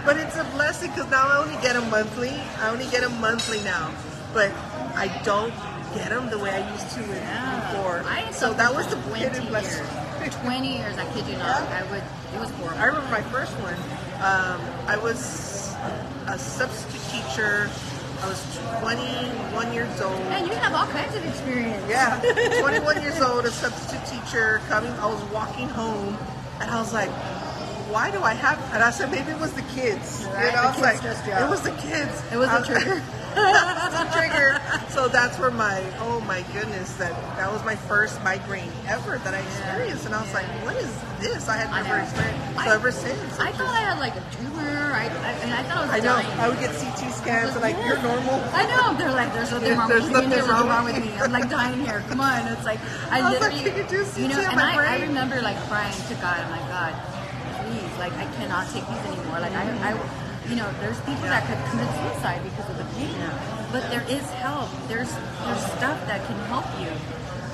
But it's a blessing because now I only get them monthly. Now. But I don't get them the way I used to before. So that was the hidden blessing. 20 years, I kid you not. It was horrible. I remember my first one. I was a substitute teacher. I was 21 years old. And you have all kinds of experience. Yeah, 21 years old, a substitute teacher. I was walking home, and I was like, why do I have... And I said, maybe it was the kids. Right, I was like, it was the kids. It was a trigger. That was a trigger. So that's where oh my goodness, that was my first migraine ever that I experienced. And I was like, what is this? I had never experienced. So ever since. I thought I had like a tumor. I thought I was dying. I would get CT scans and like, you're normal. I know. They're like, there's nothing wrong with me. There's nothing wrong with me. I'm like dying here. Come on. It's like, I literally, like, can you do CT on and my brain? I remember like crying to God. I'm like, God, please, like I cannot take these anymore. Like I there's people that could commit suicide because of the pain. But there is help. There's stuff that can help you.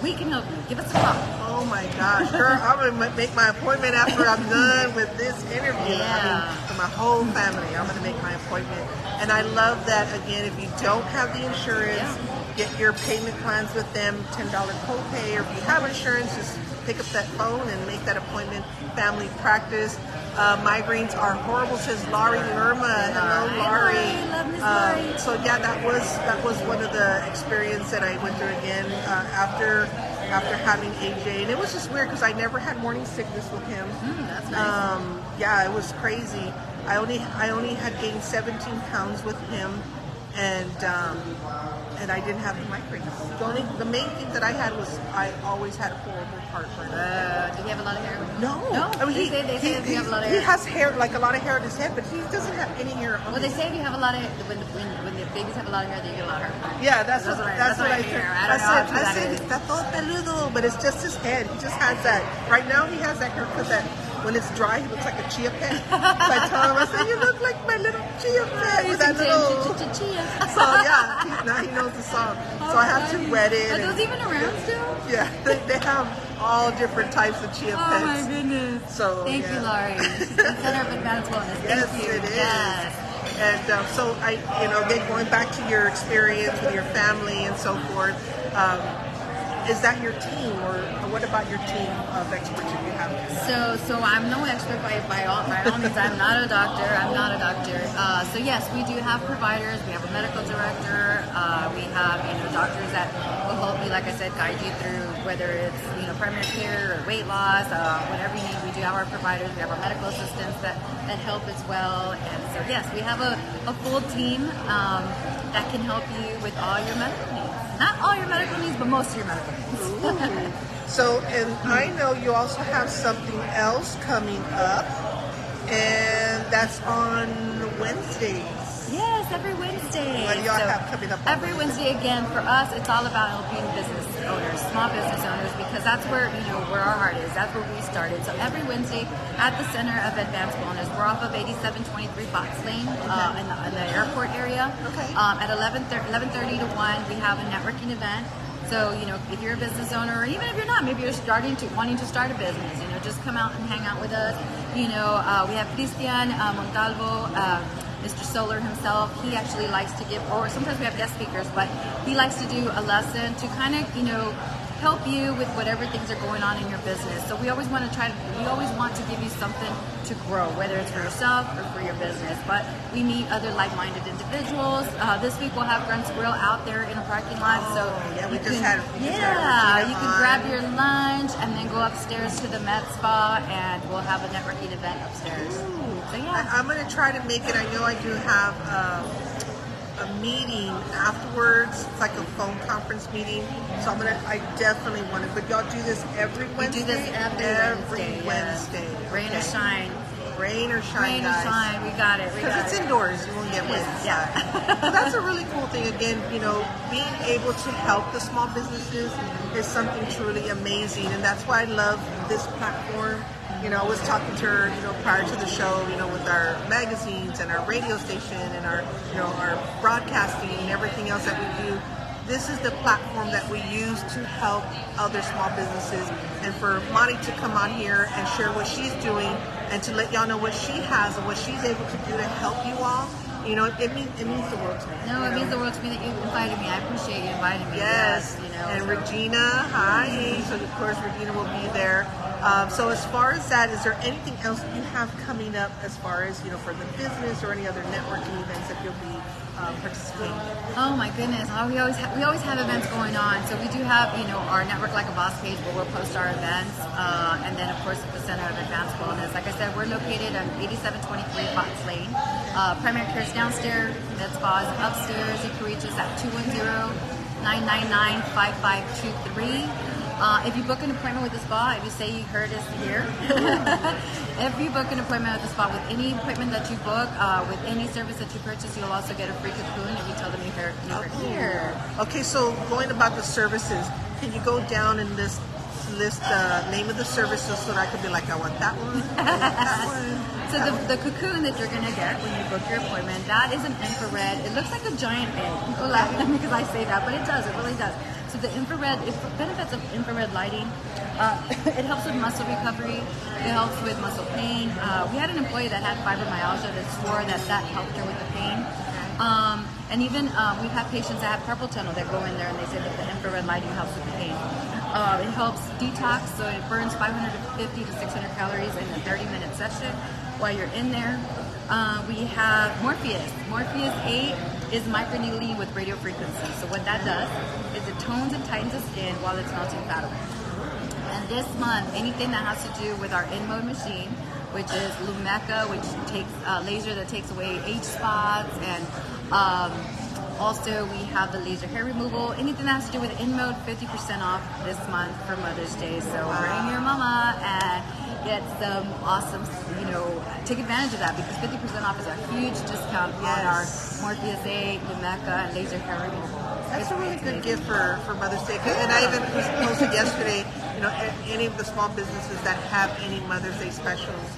We can help you. Give us a call. Oh my gosh, girl! I'm gonna make my appointment after I'm done with this interview. Yeah. I mean, for my whole family, I'm gonna make my appointment. And I love that. Again, if you don't have the insurance, get your payment plans with them. $10 copay, or if you have insurance, just pick up that phone and make that appointment. Family practice. Migraines are horrible, says Laurie Lerma. Hello, Laurie. Love Miss Laurie. So yeah, that was one of the experiences that I went through again after having AJ, and it was just weird because I never had morning sickness with him. That's nice. Yeah, it was crazy. I only had gained 17 pounds with him, and I didn't have the migraines. The main thing that I had was I always had horrible heartburn. Did he have a lot of hair? No. I mean, they say if you have a lot of hair. He has hair, like a lot of hair on his head, but he doesn't have any hair on Well, they say if you have a lot of when the babies have a lot of hair, then you get a lot of hair. Yeah, that's what I hear. said. I said, está todo peludo, but it's just his head. He just has that. Right now, he has that haircut that when it's dry, he looks like a chia pet. So I tell him, I said, you look like my little chia pet with that little... So yeah, now he knows the song. So I have to wet it. Are those even around still? Yeah, they have all different types of chia pets. Oh my goodness. So Thank you, Laurie. Center of Advanced Wellness. Yes, Thank you. it is. Yes. And so again, going back to your experience with your family and so forth, is that your team, or what about your team of experts that you have? So I'm no expert by all means. I'm not a doctor. So yes, we do have providers. We have a medical director. We have doctors that will help you, like I said, guide you through whether it's primary care or weight loss, whatever you need. We do have our providers. We have our medical assistants that help as well. And so yes, we have a full team that can help you with all your medical needs. Not all your medical needs, but most of your medical needs. So, and I know you also have something else coming up, and that's on Wednesdays. us every Wednesday. What do y'all have coming up? Every Wednesday, again, for us, it's all about helping business owners, small business owners, because that's where, where our heart is. That's where we started. So every Wednesday at the center of Advanced Wellness, we're off of 8723 Fox Lane in the airport area. Okay. At 11:30 to 1, we have a networking event. So, if you're a business owner, or even if you're not, maybe you're wanting to start a business, just come out and hang out with us. We have Cristian Montalvo, Mr. Solar himself. He actually likes to give, or sometimes we have guest speakers, but he likes to do a lesson to kind of, help you with whatever things are going on in your business. So we always want to give you something to grow, whether it's for yourself or for your business. But we meet other like-minded individuals. This week we'll have Grunt's Grill out there in a parking lot. So you can grab your lunch and then go upstairs to the Met Spa, and we'll have a networking event upstairs. So yeah, I'm gonna try to make it. I know I do have a meeting afterwards. It's like a phone conference meeting. So I definitely want to. But y'all do this every Wednesday? We do this every Wednesday. Rain or shine. Rain or shine, Rain guys. or shine, we got it. Because it's indoors, you won't get wet inside. Yeah. But that's a really cool thing. Again, being able to help the small businesses is something truly amazing. And that's why I love this platform. I was talking to her, prior to the show, with our magazines and our radio station and our broadcasting and everything else that we do. This is the platform that we use to help other small businesses, and for Monty to come on here and share what she's doing and to let y'all know what she has and what she's able to do to help you all. It means the world to me. No, it means the world to me that you invited me. I appreciate you inviting me. Yes. And Regina, hi. So of course Regina will be there. So as far as that, is there anything else you have coming up as far as for the business or any other networking events that you'll be participating in? Oh my goodness, we always have events going on. So we do have our Network Like a Boss page where we'll post our events, and then of course at the Center of Advanced Wellness. Like I said, we're located on 8723 Fox Lane. Primary care is downstairs, Med Spa is upstairs. You can reach us at 210-999-5523. If you book an appointment with the spa, if you say you heard us here, if you book an appointment with the spa, with any appointment that you book, with any service that you purchase, you'll also get a free cocoon if you tell them you heard here. Okay, so going about the services, can you go down and list the name of the services so that I could be like, I want that one, I want that one. So the cocoon that you're going to get when you book your appointment, that is an infrared. It looks like a giant egg. People laugh at me because I say that, but it does. It really does. So the infrared, benefits of infrared lighting, it helps with muscle recovery. It helps with muscle pain. We had an employee that had fibromyalgia that swore that helped her with the pain. And even we've had patients that have carpal tunnel that go in there and they say that the infrared lighting helps with the pain. It helps detox, so it burns 550 to 600 calories in a 30-minute session while you're in there. We have Morpheus. Morpheus 8 is microneedling with radio frequency. So what that does is it tones and tightens the skin while it's melting fat away. And this month, anything that has to do with our in-mode machine, which is Lumeka, which takes laser that takes away age spots, and also we have the laser hair removal. Anything that has to do with in-mode, 50% off this month for Mother's Day. So bring your mama and get some awesome, take advantage of that, because 50% off is a huge discount on our Morpheus 8, Lumeka, and laser hair removal. That's a really good gift for Mother's Day. And I even posted yesterday, any of the small businesses that have any Mother's Day specials,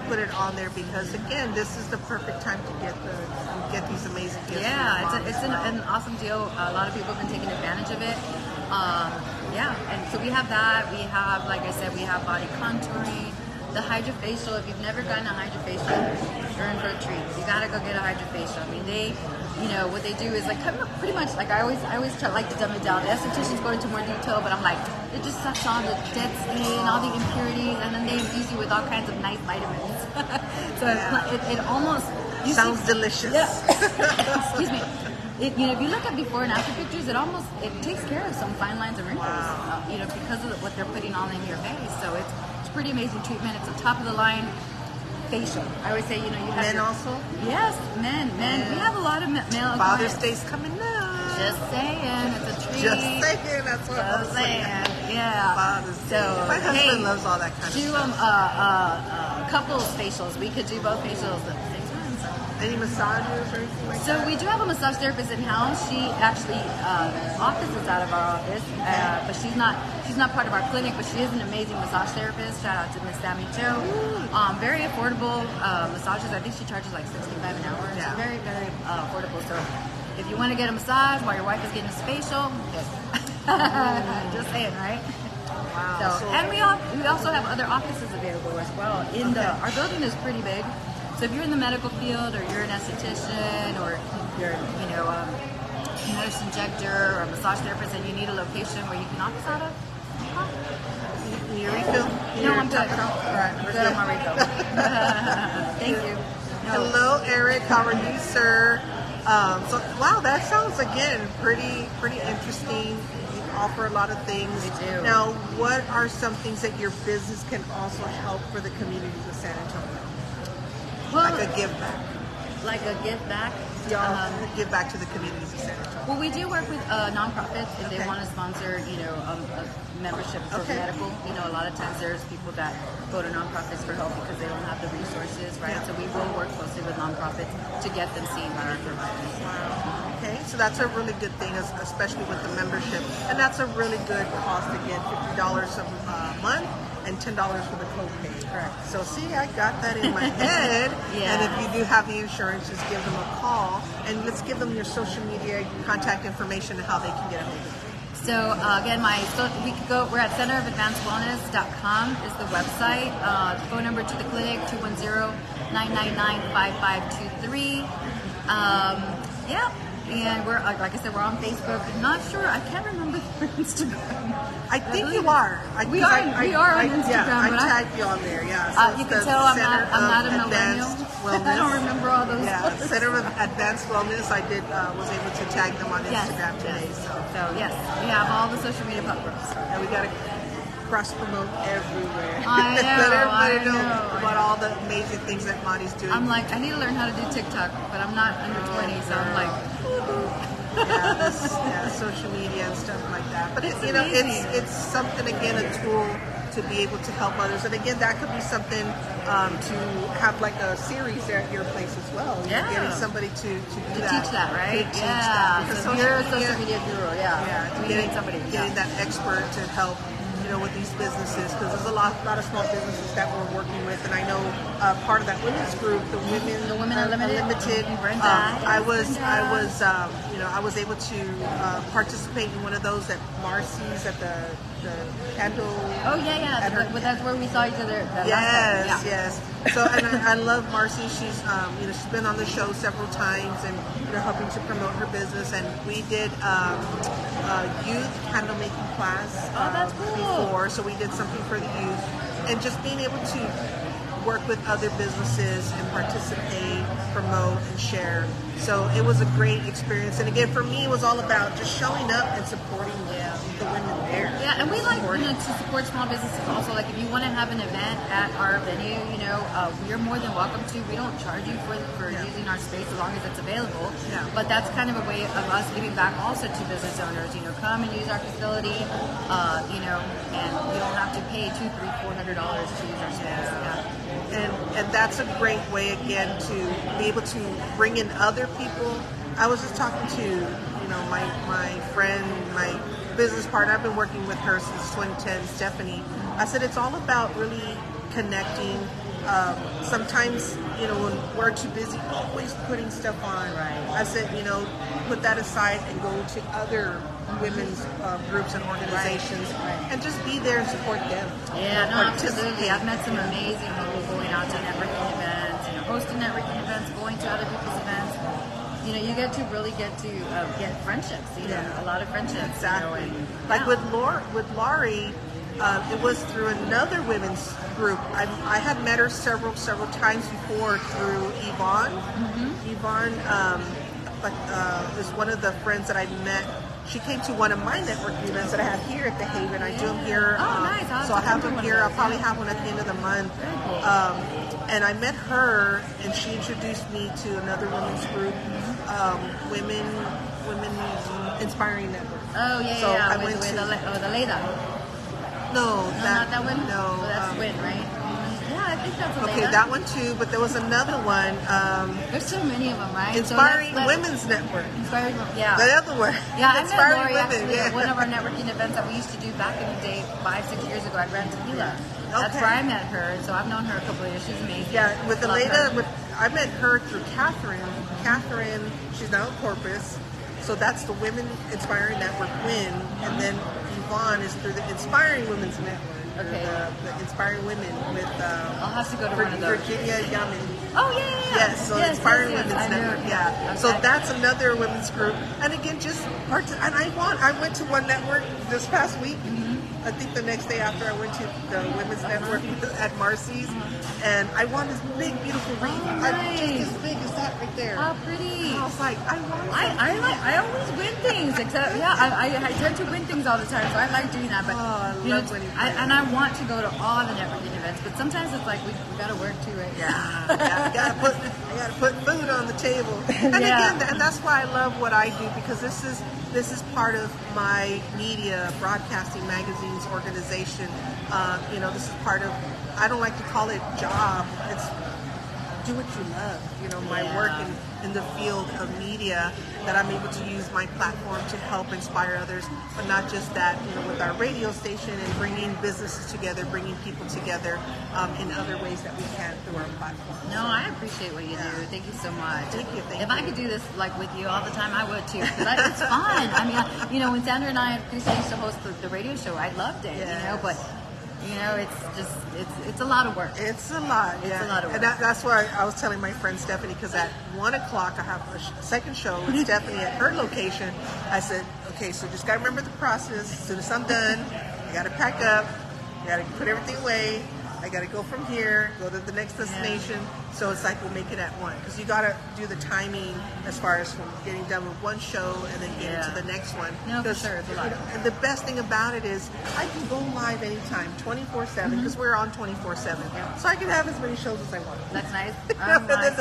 put it on there, because again, this is the perfect time to get these amazing gifts. Yeah, it's an awesome deal. A lot of people have been taking advantage of it. And so we have that. We have, like I said, we have body contouring, the hydrofacial. If you've never gotten a hydrofacial, you're in for a treat. You gotta go get a hydrofacial. I mean, they, what they do is like pretty much like I always like to dumb it down. The estheticians go into more detail, but I'm like, it just sucks on the dead skin, all the impurities, and then they infuse you with all kinds of nice vitamins. So it almost sounds delicious. Yeah. Excuse me. If you look at before and after pictures, it takes care of some fine lines and wrinkles. Wow. Because of what they're putting on in your face. So it's pretty amazing treatment. It's a top of the line facial. I would say, you have men also. Yes, men. We have a lot of male. Father's Day's coming up. Just saying, it's a treat. Just saying, that's what I'm saying. Yeah. Father's Day. So my husband loves all that kind of stuff. Do couples facials. We could do both facials at the same time. So. Any massages or anything like So that? we do have a massage therapist in house. She actually offices out of our office, but she's not part of our clinic. But she is an amazing massage therapist. Shout out to Miss Sammy Joe. Very affordable massages. I think she charges like $65 an hour. Yeah. So very affordable. So if you want to get a massage while your wife is getting a facial, okay. Just saying, right? Wow. So, and we also have other offices available as well. Our building is pretty big. So if you're in the medical field, or you're an esthetician, or you're a nurse injector or a massage therapist, and you need a location where you can office out of, Your refill? no, I'm good. All right, I'm we're good on my refill. Thank you. No. Hello, Eric. How are you, sir? So, wow, that sounds again pretty interesting. You offer a lot of things. We do. Now, what are some things that your business can also help for the communities of San Antonio? Well, Like a give back. Like a give back. Give back to the communities of San Antonio. Well, we do work with nonprofits if they Okay. want to sponsor, a membership for Okay. medical. A lot of times there's people that go to nonprofits for help because they don't have the resources, right? Yeah. So we will work closely with nonprofits to get them seen by our providers. Wow. Okay, so that's a really good thing, especially with the membership, and that's a really good cost again, $50 a month and $10 for the copay. Correct. So see, I got that in my head. Yeah. And if you do have the insurance, just give them a call, and let's give them your social media, your contact information, and how they can get a hold of you. So again, we're at centerofaDvancedWellness.com is the website. Phone number to the clinic, 210-999-5523. Yeah. And we're, like I said, we're on Facebook. Not sure. I can't remember their Instagram. I think you are. We are on Instagram. Yeah, I but tagged you on there. Yeah. So you it's can the tell I'm Center not a of millennial. Advanced I Wellness. don't remember all those. Yeah, Center of Advanced Wellness. I was able to tag them on Yes, Instagram today. yes. So Yes, we have all the social media platforms. and we got to cross promote everywhere. I know, Let everybody I know know. about all the amazing things that Monty's doing. I'm like, I need to learn how to do TikTok, but I'm not under 20, so I'm like, social media and stuff like that. But It's amazing. it's something, again, a tool to be able to help others. And again, that could be something to have like a series there at your place as well. Yeah. You're getting somebody to do to that. teach that, right? To teach that. So Because if you're a social media guru, to we getting, need somebody. getting that expert to help, with these businesses, because there's a lot of small businesses that we're working with, and I know part of that women's group, the Women Unlimited. Brenda. I was able to participate in one of those at Marcy's at the candle. Oh yeah. But that's where we saw each other. That last time. Yes. So, and I love Marcy. She's she's been on the show several times, and helping to promote her business. And we did a youth candle making class. Oh, that's cool. Before, so we did something for the youth, and just being able to work with other businesses and participate, promote, and share. So it was a great experience. And again, for me, it was all about just showing up and supporting the women there. Yeah, and we like to support small businesses also. Like if you want to have an event at our venue, you're more than welcome to. We don't charge you for using our space as long as it's available. Yeah. But that's kind of a way of us giving back also to business owners. Come and use our facility. And you don't have to pay $200, $300, $400 to use our space. Yeah. And that's a great way again to be able to bring in other people. I was just talking to my friend, my business partner. I've been working with her since 2010, Stephanie. I said it's all about really connecting. Sometimes when we're too busy always putting stuff on. Right. I said put that aside and go to other women's groups and organizations and just be there and support them. Yeah, no, absolutely. I've met some amazing people going out to networking events, hosting networking events, going to other people's events. You get to get friendships. A lot of friendships. Exactly. And, like with Laurie, it was through another women's group. I had met her several times before through Yvonne. Mm-hmm. Yvonne is one of the friends that I met. She came to one of my networking events that I have here at the Haven. I do them here. Oh, nice. So I have them here. I'll probably have one at the end of the month. Very cool. And I met her, and she introduced me to another women's group, Women Inspiring Network. Oh, yeah, So yeah. I With the Leda. No, No, not that one? No. Oh, that's Win, right? Yeah, I think that's a Okay, that one too. But there was another one. There's so many of them, right? Inspiring Women's Network. Inspiring, yeah. The other one. Yeah, I met Inspiring Lori Women. actually Yeah. at one of our networking events that we used to do back in the day, 5-6 years ago. I ran tequila. That's Okay. where I met her, and so I've known her a couple of years. She's amazing. Yeah, with Love Elena, her. I met her through Catherine. Catherine, she's now in Corpus. So that's the Women Inspiring Network WIN. And then Yvonne is through the Inspiring Women's Network. Okay. The Inspiring Women with I'll have to go to one of those. Virginia Yamin. Oh, yeah. Yes, so Inspiring Women's I Network, knew. yeah. Okay. So that's another women's group. And again, just and I went to one network this past week. I think the next day after I went to the women's network at Marcy's, and I won this big, beautiful ring. nice. Just as big as that right there. How pretty. I was like, I won. I always win things, except I tend to win things all the time, so I like doing that. But I love winning things. and I want to go to all the networking events, but sometimes it's like we gotta work too, right? I gotta put food on the table. And again, and that's why I love what I do, because this is part of my media, broadcasting, magazines, organization. This is part of, I don't like to call it job. It's do what you love. My work in the field of media, that I'm able to use my platform to help inspire others, but not just that, with our radio station and bringing businesses together, bringing people together in other ways that we can through our platform. No, I appreciate what you do. Thank you so much. Thank you. If I could do this like with you all the time, I would too. Because it's fun. I mean, when Sandra and I used to host the radio show, I loved it. Yes. But it's a lot of work. It's a lot. It's a lot of work. And that's why I was telling my friend Stephanie, because at 1 o'clock I have a second show with Stephanie at her location. I said, okay, so just gotta remember the process. As soon as I'm done, I gotta pack up, I gotta put everything away. I got to go from here, go to the next destination. So it's like we'll make it at 1. Because you got to do the timing as far as from getting done with one show and then getting to the next one. No, for sure. It's a lot. And the best thing about it is I can go live anytime, 24/7, because we're on 24/7. So I can have as many shows as I want. That's nice. But it's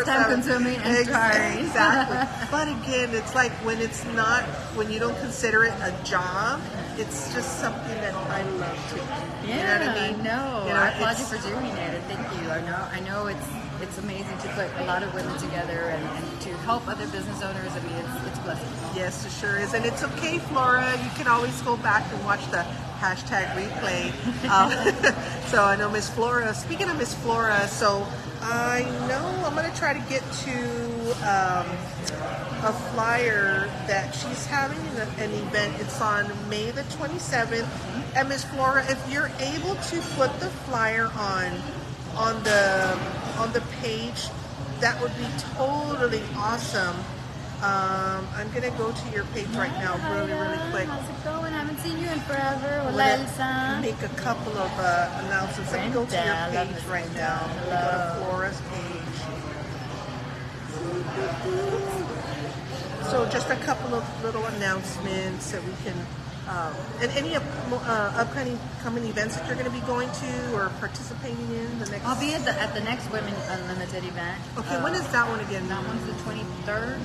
time consuming and tiring. Exactly. But again, it's like when you don't consider it a job, it's just something that I love to do. Yeah, you know what I mean? I applaud you for doing it, and thank you. I know it's amazing to put a lot of women together and to help other business owners. I mean, it's a blessing. Yes, it sure is. And it's okay, Flora. You can always go back and watch the hashtag replay. So I know Miss Flora. Speaking of Miss Flora, so I know I'm going to try to get to a flyer that she's having an event. It's on May the 27th. And Miss Flora, if you're able to put the flyer on the page, that would be totally awesome. I'm gonna go to your page right now, really quick. How's it going? I haven't seen you in forever. I'm Hola, gonna Elsa. make a couple of announcements. Let me go to your page right now. Let me go to Flora's page. So just a couple of little announcements that we can, and any upcoming events that you're going to be going to or participating in the next. I'll be at the next Women Unlimited event. Okay, when is that one again? That one's the 23rd.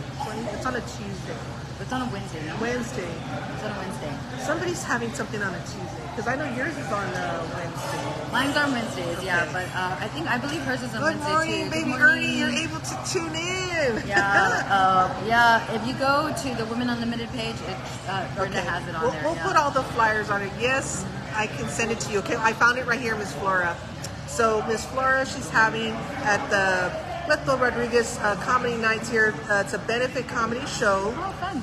It's on a Tuesday. It's on a Wednesday. No? Wednesday. It's on a Wednesday. Somebody's having something on a Tuesday, because I know yours is on Wednesday. Mine's on Wednesdays, yeah, but I believe hers is on Good Wednesday morning, too. baby Ernie. You're able to tune in. Yeah. If you go to the Women Unlimited page, Rita has it on there. We'll put all the flyers on it. Yes, I can send it to you. Okay, I found it right here, Miss Flora. So Miss Flora, she's having at the Leto Rodriguez Comedy Nights here. It's a benefit comedy show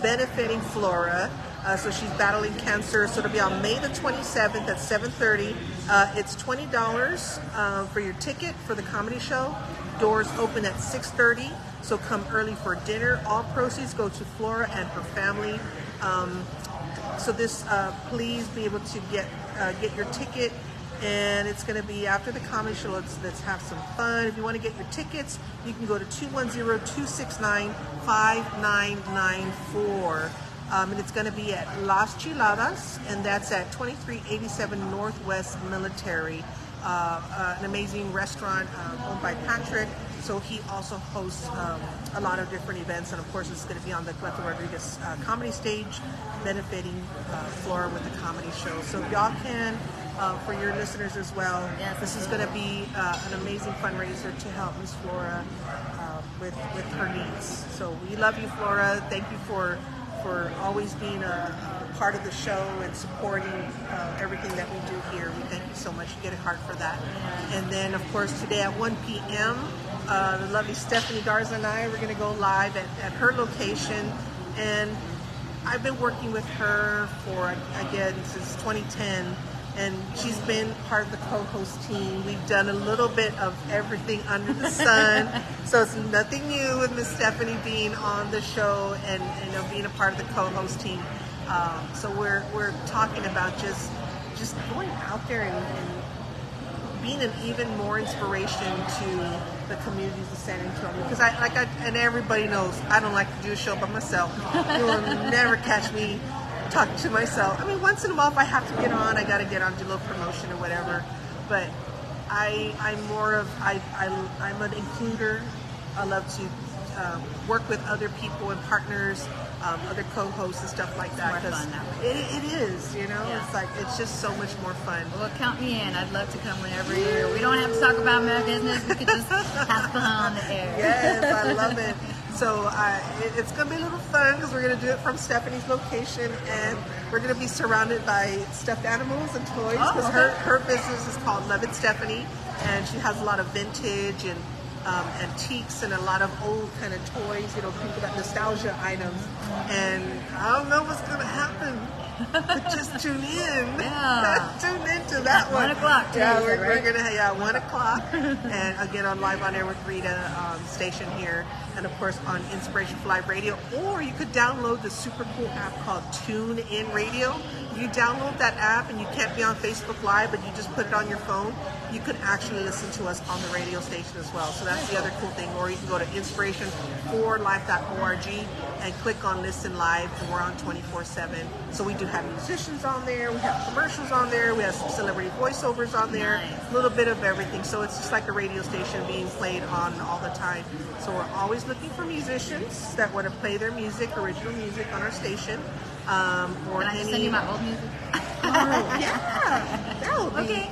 benefiting Flora. So she's battling cancer. So it'll be on May the 27th at 7:30. It's $20 for your ticket for the comedy show. Doors open at 6:30. So come early for dinner. All proceeds go to Flora and her family. So this, please be able to get your ticket. And it's going to be after the comedy show. Let's have some fun. If you want to get your tickets, you can go to 210-269-5994. And it's going to be at Las Chiladas, and that's at 2387 Northwest Military. An amazing restaurant owned by Patrick. So he also hosts a lot of different events, and of course it's going to be on the Cleto Rodriguez comedy stage, benefiting Flora with the comedy show. So y'all can, for your listeners as well, yes, this is going to be an amazing fundraiser to help Miss Flora with her needs. So we love you, Flora. Thank you for always being a part of the show and supporting everything that we do here. We thank you so much. You get a heart for that. And then, of course, today at 1 p.m., the lovely Stephanie Garza and I, we're going to go live at her location. And I've been working with her for, again, since 2010. And she's been part of the co-host team. We've done a little bit of everything under the sun. So it's nothing new with Miss Stephanie being on the show and being a part of the co-host team. So we're talking about just going out there and being an even more inspiration to the communities of San Antonio. Because and everybody knows I don't like to do a show by myself. You will never catch me talking to myself. I mean, once in a while if I have to get on, I got to get on, do a little promotion or whatever. But I'm more of, I'm an includer. I love to work with other people and partners, other co-hosts and stuff like that. It's more fun that way. It is, yeah. It's just so much more fun. Well, count me in. I'd love to come whenever you're here. We don't have to talk about my business. We could just have fun on the air. Yes, I love it. So it's going to be a little fun because we're going to do it from Stephanie's location, and we're going to be surrounded by stuffed animals and toys because her business is called Love It Stephanie, and she has a lot of vintage and antiques and a lot of old kind of toys, people that nostalgia items. And I don't know what's going to happen. But just tune in. Yeah. Tune into that one. 1 o'clock. Yeah, we're going to, 1 o'clock. And again, on Live On Air with Rita station here. And of course on Inspiration for Live Radio. Or you could download the super cool app called Tune In Radio. If you download that app and you can't be on Facebook Live, but you just put it on your phone, you could actually listen to us on the radio station as well. So that's the other cool thing. Or you can go to inspirationforlife.org and click on Listen Live, and we're on 24/7. So we do have musicians on there, we have commercials on there, we have some celebrity voiceovers on there, a little bit of everything. So it's just like a radio station being played on all the time. So we're always looking for musicians that want to play their music, original music on our station. Or Can I just send you my old music? Yeah, that would be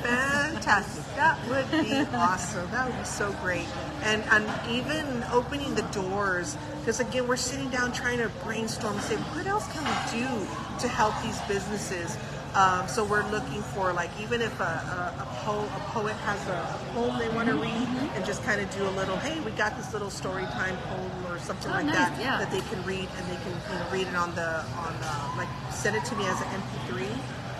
fantastic. That would be awesome. That would be so great. And even opening the doors, because again, we're sitting down trying to brainstorm and say, what else can we do to help these businesses? So we're looking for, even if a poet has a poem they want to read, and just kind of do a little, hey, we got this little story time poem or something like nice, that, yeah. that they can read, and they can read it on send it to me as an MP3,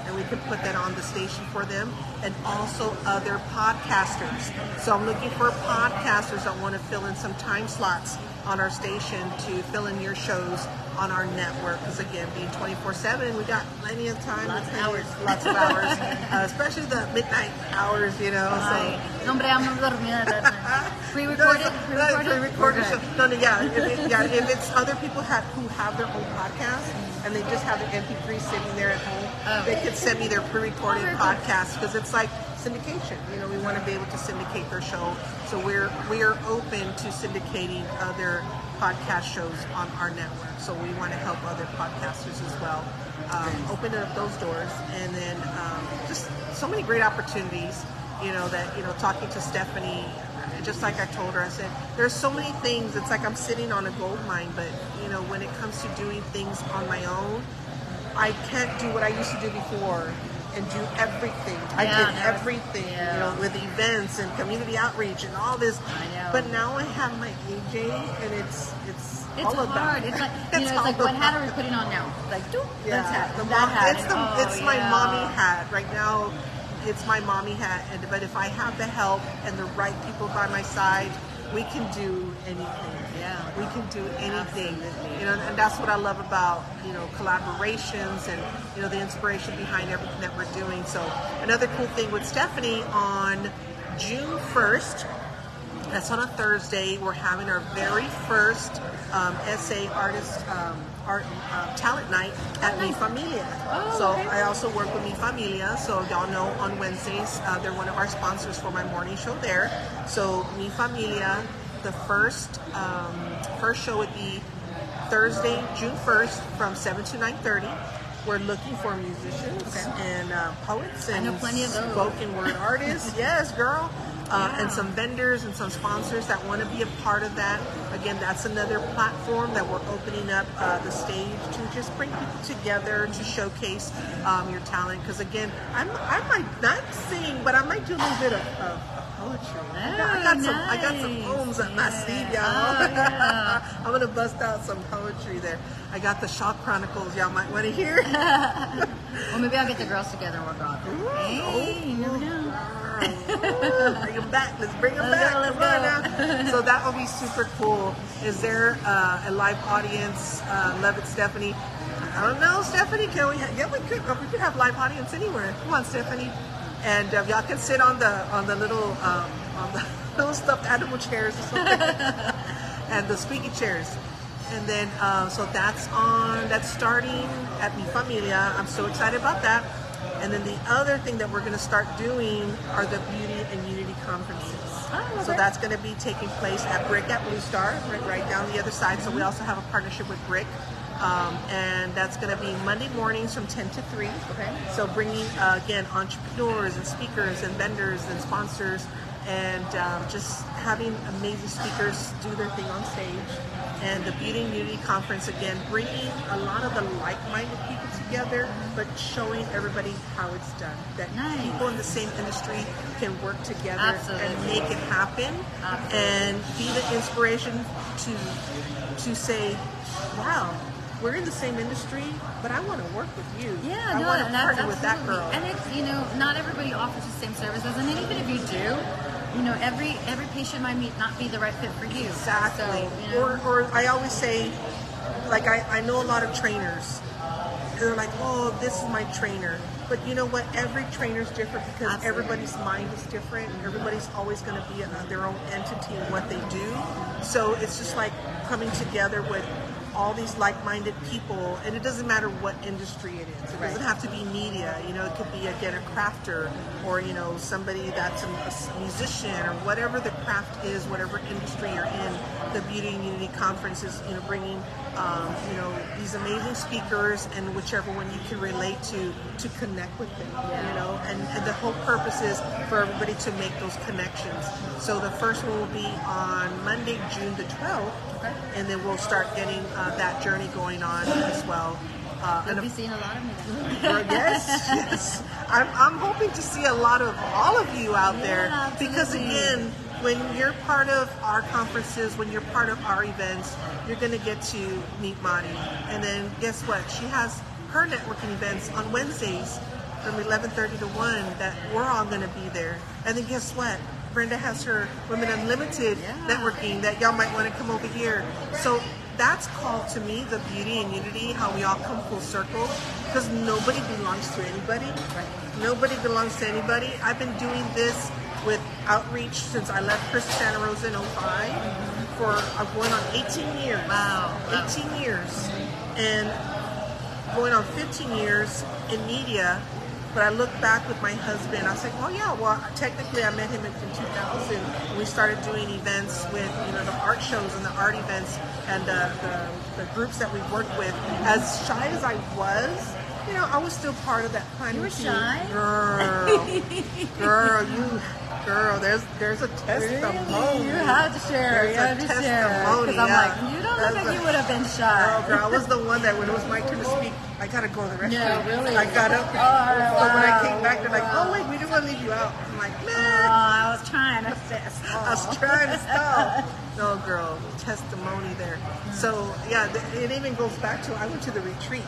and we can put that on the station for them, and also other podcasters. So I'm looking for podcasters that want to fill in some time slots on our station to fill in your shows on our network, because again, being 24/7, we got plenty of time, lots of hours, especially the midnight hours, So. Hombre, I'm dormida. Pre-recorded. If it's other people who have their own podcast and they just have their MP3 sitting there at home, they could send me their pre-recorded podcast, because it's like syndication. We want to be able to syndicate their show, so we are open to syndicating other podcast shows on our network. So we want to help other podcasters as well. Open up those doors, and then just so many great opportunities. Talking to Stephanie, just like I told her, I said, there's so many things. It's like I'm sitting on a gold mine, but when it comes to doing things on my own, I can't do what I used to do before and do everything. I did everything, with events and community outreach and all this. I know. But now I have my AJ, and it's all hard. about. It's like it's like what hat are we putting on now? Like, that's hat. It's my mommy hat right now. It's my mommy hat, but if I have the help and the right people by my side, we can do anything. Yeah, we can do anything. Absolutely. And that's what I love about collaborations and the inspiration behind everything that we're doing. So another cool thing with Stephanie, on June 1st, That's on a Thursday. We're having our very first SA artist talent night at Mi Familia. So I also work with Mi Familia. So y'all know on Wednesdays, they're one of our sponsors for my morning show there. So Mi Familia, the first show would be Thursday, June 1st from 7 to 9:30. We're looking for musicians and poets and spoken word artists. Yes, girl. And some vendors and some sponsors that want to be a part of that. Again, that's another platform that we're opening up the stage to just bring people together to showcase your talent. Because again, I might not sing, but I might do a little bit of poetry. I got some poems up my sleeve, y'all. I'm gonna bust out some poetry there. I got the Shaw Chronicles. Y'all might want to hear. Well, maybe I'll get the girls together and work on it. Hey, you never know. Bring them back. Let's bring them back. Let's go. Now. So that will be super cool. Is there a live audience? Love it, Stephanie. I don't know, Stephanie. Can we? We could. We could have live audience anywhere. Come on, Stephanie. And y'all can sit on the little stuffed animal chairs or something, and the squeaky chairs. And then so that's starting at Mi Familia. I'm so excited about that. And then the other thing that we're going to start doing are the Beauty and Unity conferences. So that's going to be taking place at Brick at Blue Star, right down the other side. So we also have a partnership with Brick. And that's going to be Monday mornings from 10 to 3. Okay. So bringing, again, entrepreneurs and speakers and vendors and sponsors and just having amazing speakers do their thing on stage. And the Beauty and Unity Conference, again, bringing a lot of the like-minded people together, but showing everybody how it's done. That people in the same industry can work together and make it happen. And be the inspiration to say, wow, we're in the same industry, but I want to work with you. Yeah, I want to partner with that girl. And it's, not everybody offers the same services, and even if you do, every patient might not be the right fit for you. Exactly. So, or I always say, like I know a lot of trainers. They're like, oh, this is my trainer. But you know what? Every trainer is different because everybody's mind is different. Everybody's always going to be their own entity in what they do. So it's just like coming together with all these like-minded people, and it doesn't matter what industry it is. It doesn't have to be media. It could be again a crafter, or somebody that's a musician, or whatever the craft is, whatever industry you're in. The Beauty and Unity Conference is bringing these amazing speakers, and whichever one you can relate to connect with them. And the whole purpose is for everybody to make those connections. So the first one will be on Monday, June the 12th. And then we'll start getting that journey going on as well. You'll be seeing a lot of me then. Yes. I'm hoping to see a lot of all of you out there. Absolutely. Because again, when you're part of our conferences, when you're part of our events, you're going to get to meet Mari. And then guess what? She has her networking events on Wednesdays from 11:30 to 1 that we're all going to be there. And then guess what? Brenda has her Women Unlimited networking that y'all might want to come over here. So that's called, to me, the beauty and unity, how we all come full circle, because nobody belongs to anybody. Nobody belongs to anybody. I've been doing this with outreach since I left Chris Santa Rosa in 2005 for going on 18 years. Wow. 18 years. And going on 15 years in media. But I look back with my husband, I was like, oh yeah, well, technically I met him in 2000. And we started doing events with, the art shows and the art events and the groups that we worked with. As shy as I was, I was still part of that planning. You were shy? Girl, there's a testimony. Really? You had to share. There's a testimony. Because I'm like, you don't look like you would have been shy. Girl, I was the one that when it was my turn to speak, I gotta go to the restroom. Yeah, really? I got up. So when I came back, they're like, oh wait, we didn't want to leave you out. I'm like, nah. I was trying to stall. I was trying to stall. No, girl, testimony there. So yeah, it even goes back to I went to the retreat,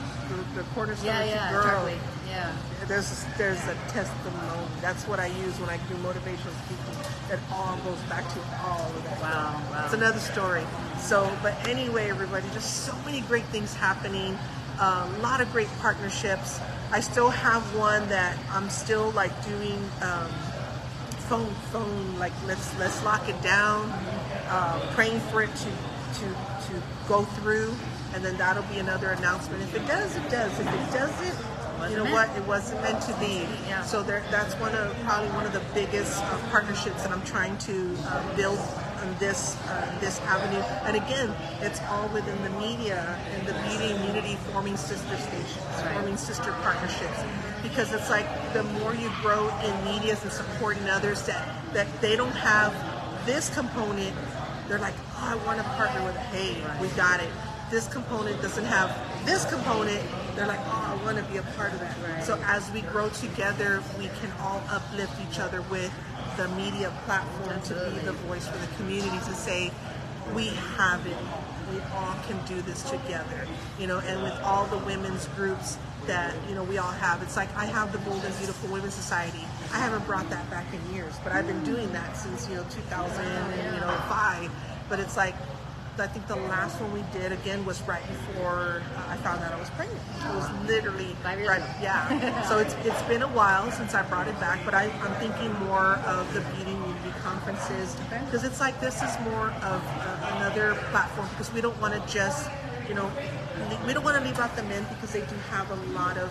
the Cornerstone Retreat. Girl. Totally. Yeah. There's a testimony. That's what I use when I do motivational speaking. It all goes back to all of that. Wow. It's another story. So, but anyway, everybody, just so many great things happening. A lot of great partnerships. I still have one that I'm still like doing phone, like let's lock it down, praying for it to go through, and then that'll be another announcement. If it does, it does. If it doesn't, you know what, it wasn't meant to be. Yeah. So that's probably one of the biggest partnerships that I'm trying to build on this avenue. And again, it's all within the media and the beauty community, forming sister stations, forming sister partnerships. Because it's like the more you grow in medias and supporting others that they don't have this component, they're like, oh, I want to partner with it. Hey, we got it. This component doesn't have this component. They're like, oh, I want to be a part of that. Right. So as we grow together, we can all uplift each other with the media platform to be the voice for the community, to say, we have it. We all can do this together. And with all the women's groups that, we all have, it's like I have the Bold and Beautiful Women's Society. I haven't brought that back in years, but I've been doing that since, 2005. But it's like, I think the last one we did again was right before I found out I was pregnant. It was literally 5 years right, ago. yeah. So it's been a while since I brought it back, but I'm thinking more of the beauty community conferences, because it's like this is more of another platform, because we don't want to just, we don't want to leave out the men, because they do have a lot of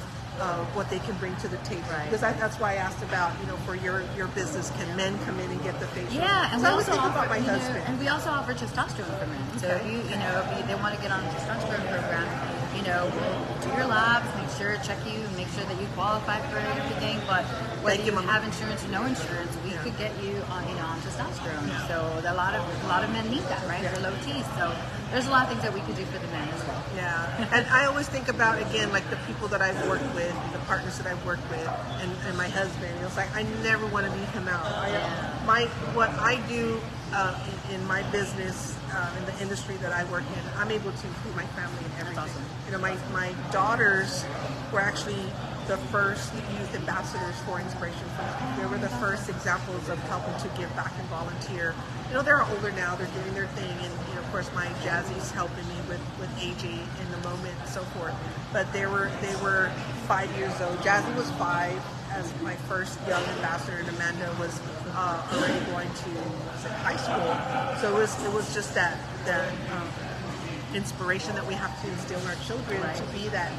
what they can bring to the table. Right. Because that's why I asked about, for your business, can men come in and get the facial? Yeah, and so we I was also thinking offer, about my husband. and we also offer testosterone for men. So Okay. if they want to get on a testosterone program, we'll do your labs, check you, make sure that you qualify for everything. But whether you have insurance or no insurance, we could get you on testosterone. Yeah. So a lot of men need that, right? They're low T. So there's a lot of things that we could do for the men as well. Yeah, and I always think about, again, like the people that I've worked with, the partners that I've worked with, and my husband. It's like I never want to leave him out. What I do in my business, in the industry that I work in, I'm able to include my family in everything. That's awesome. My daughters were actually the first youth ambassadors for Inspiration for Life. They were the first examples of helping to give back and volunteer. They're older now, they're doing their thing, and of course my Jazzy's helping me with AJ in the moment and so forth. But they were 5 years old. Jazzy was 5 as my first young ambassador, and Amanda was already going to high school. So it was just that inspiration that we have to instill in our children, to be that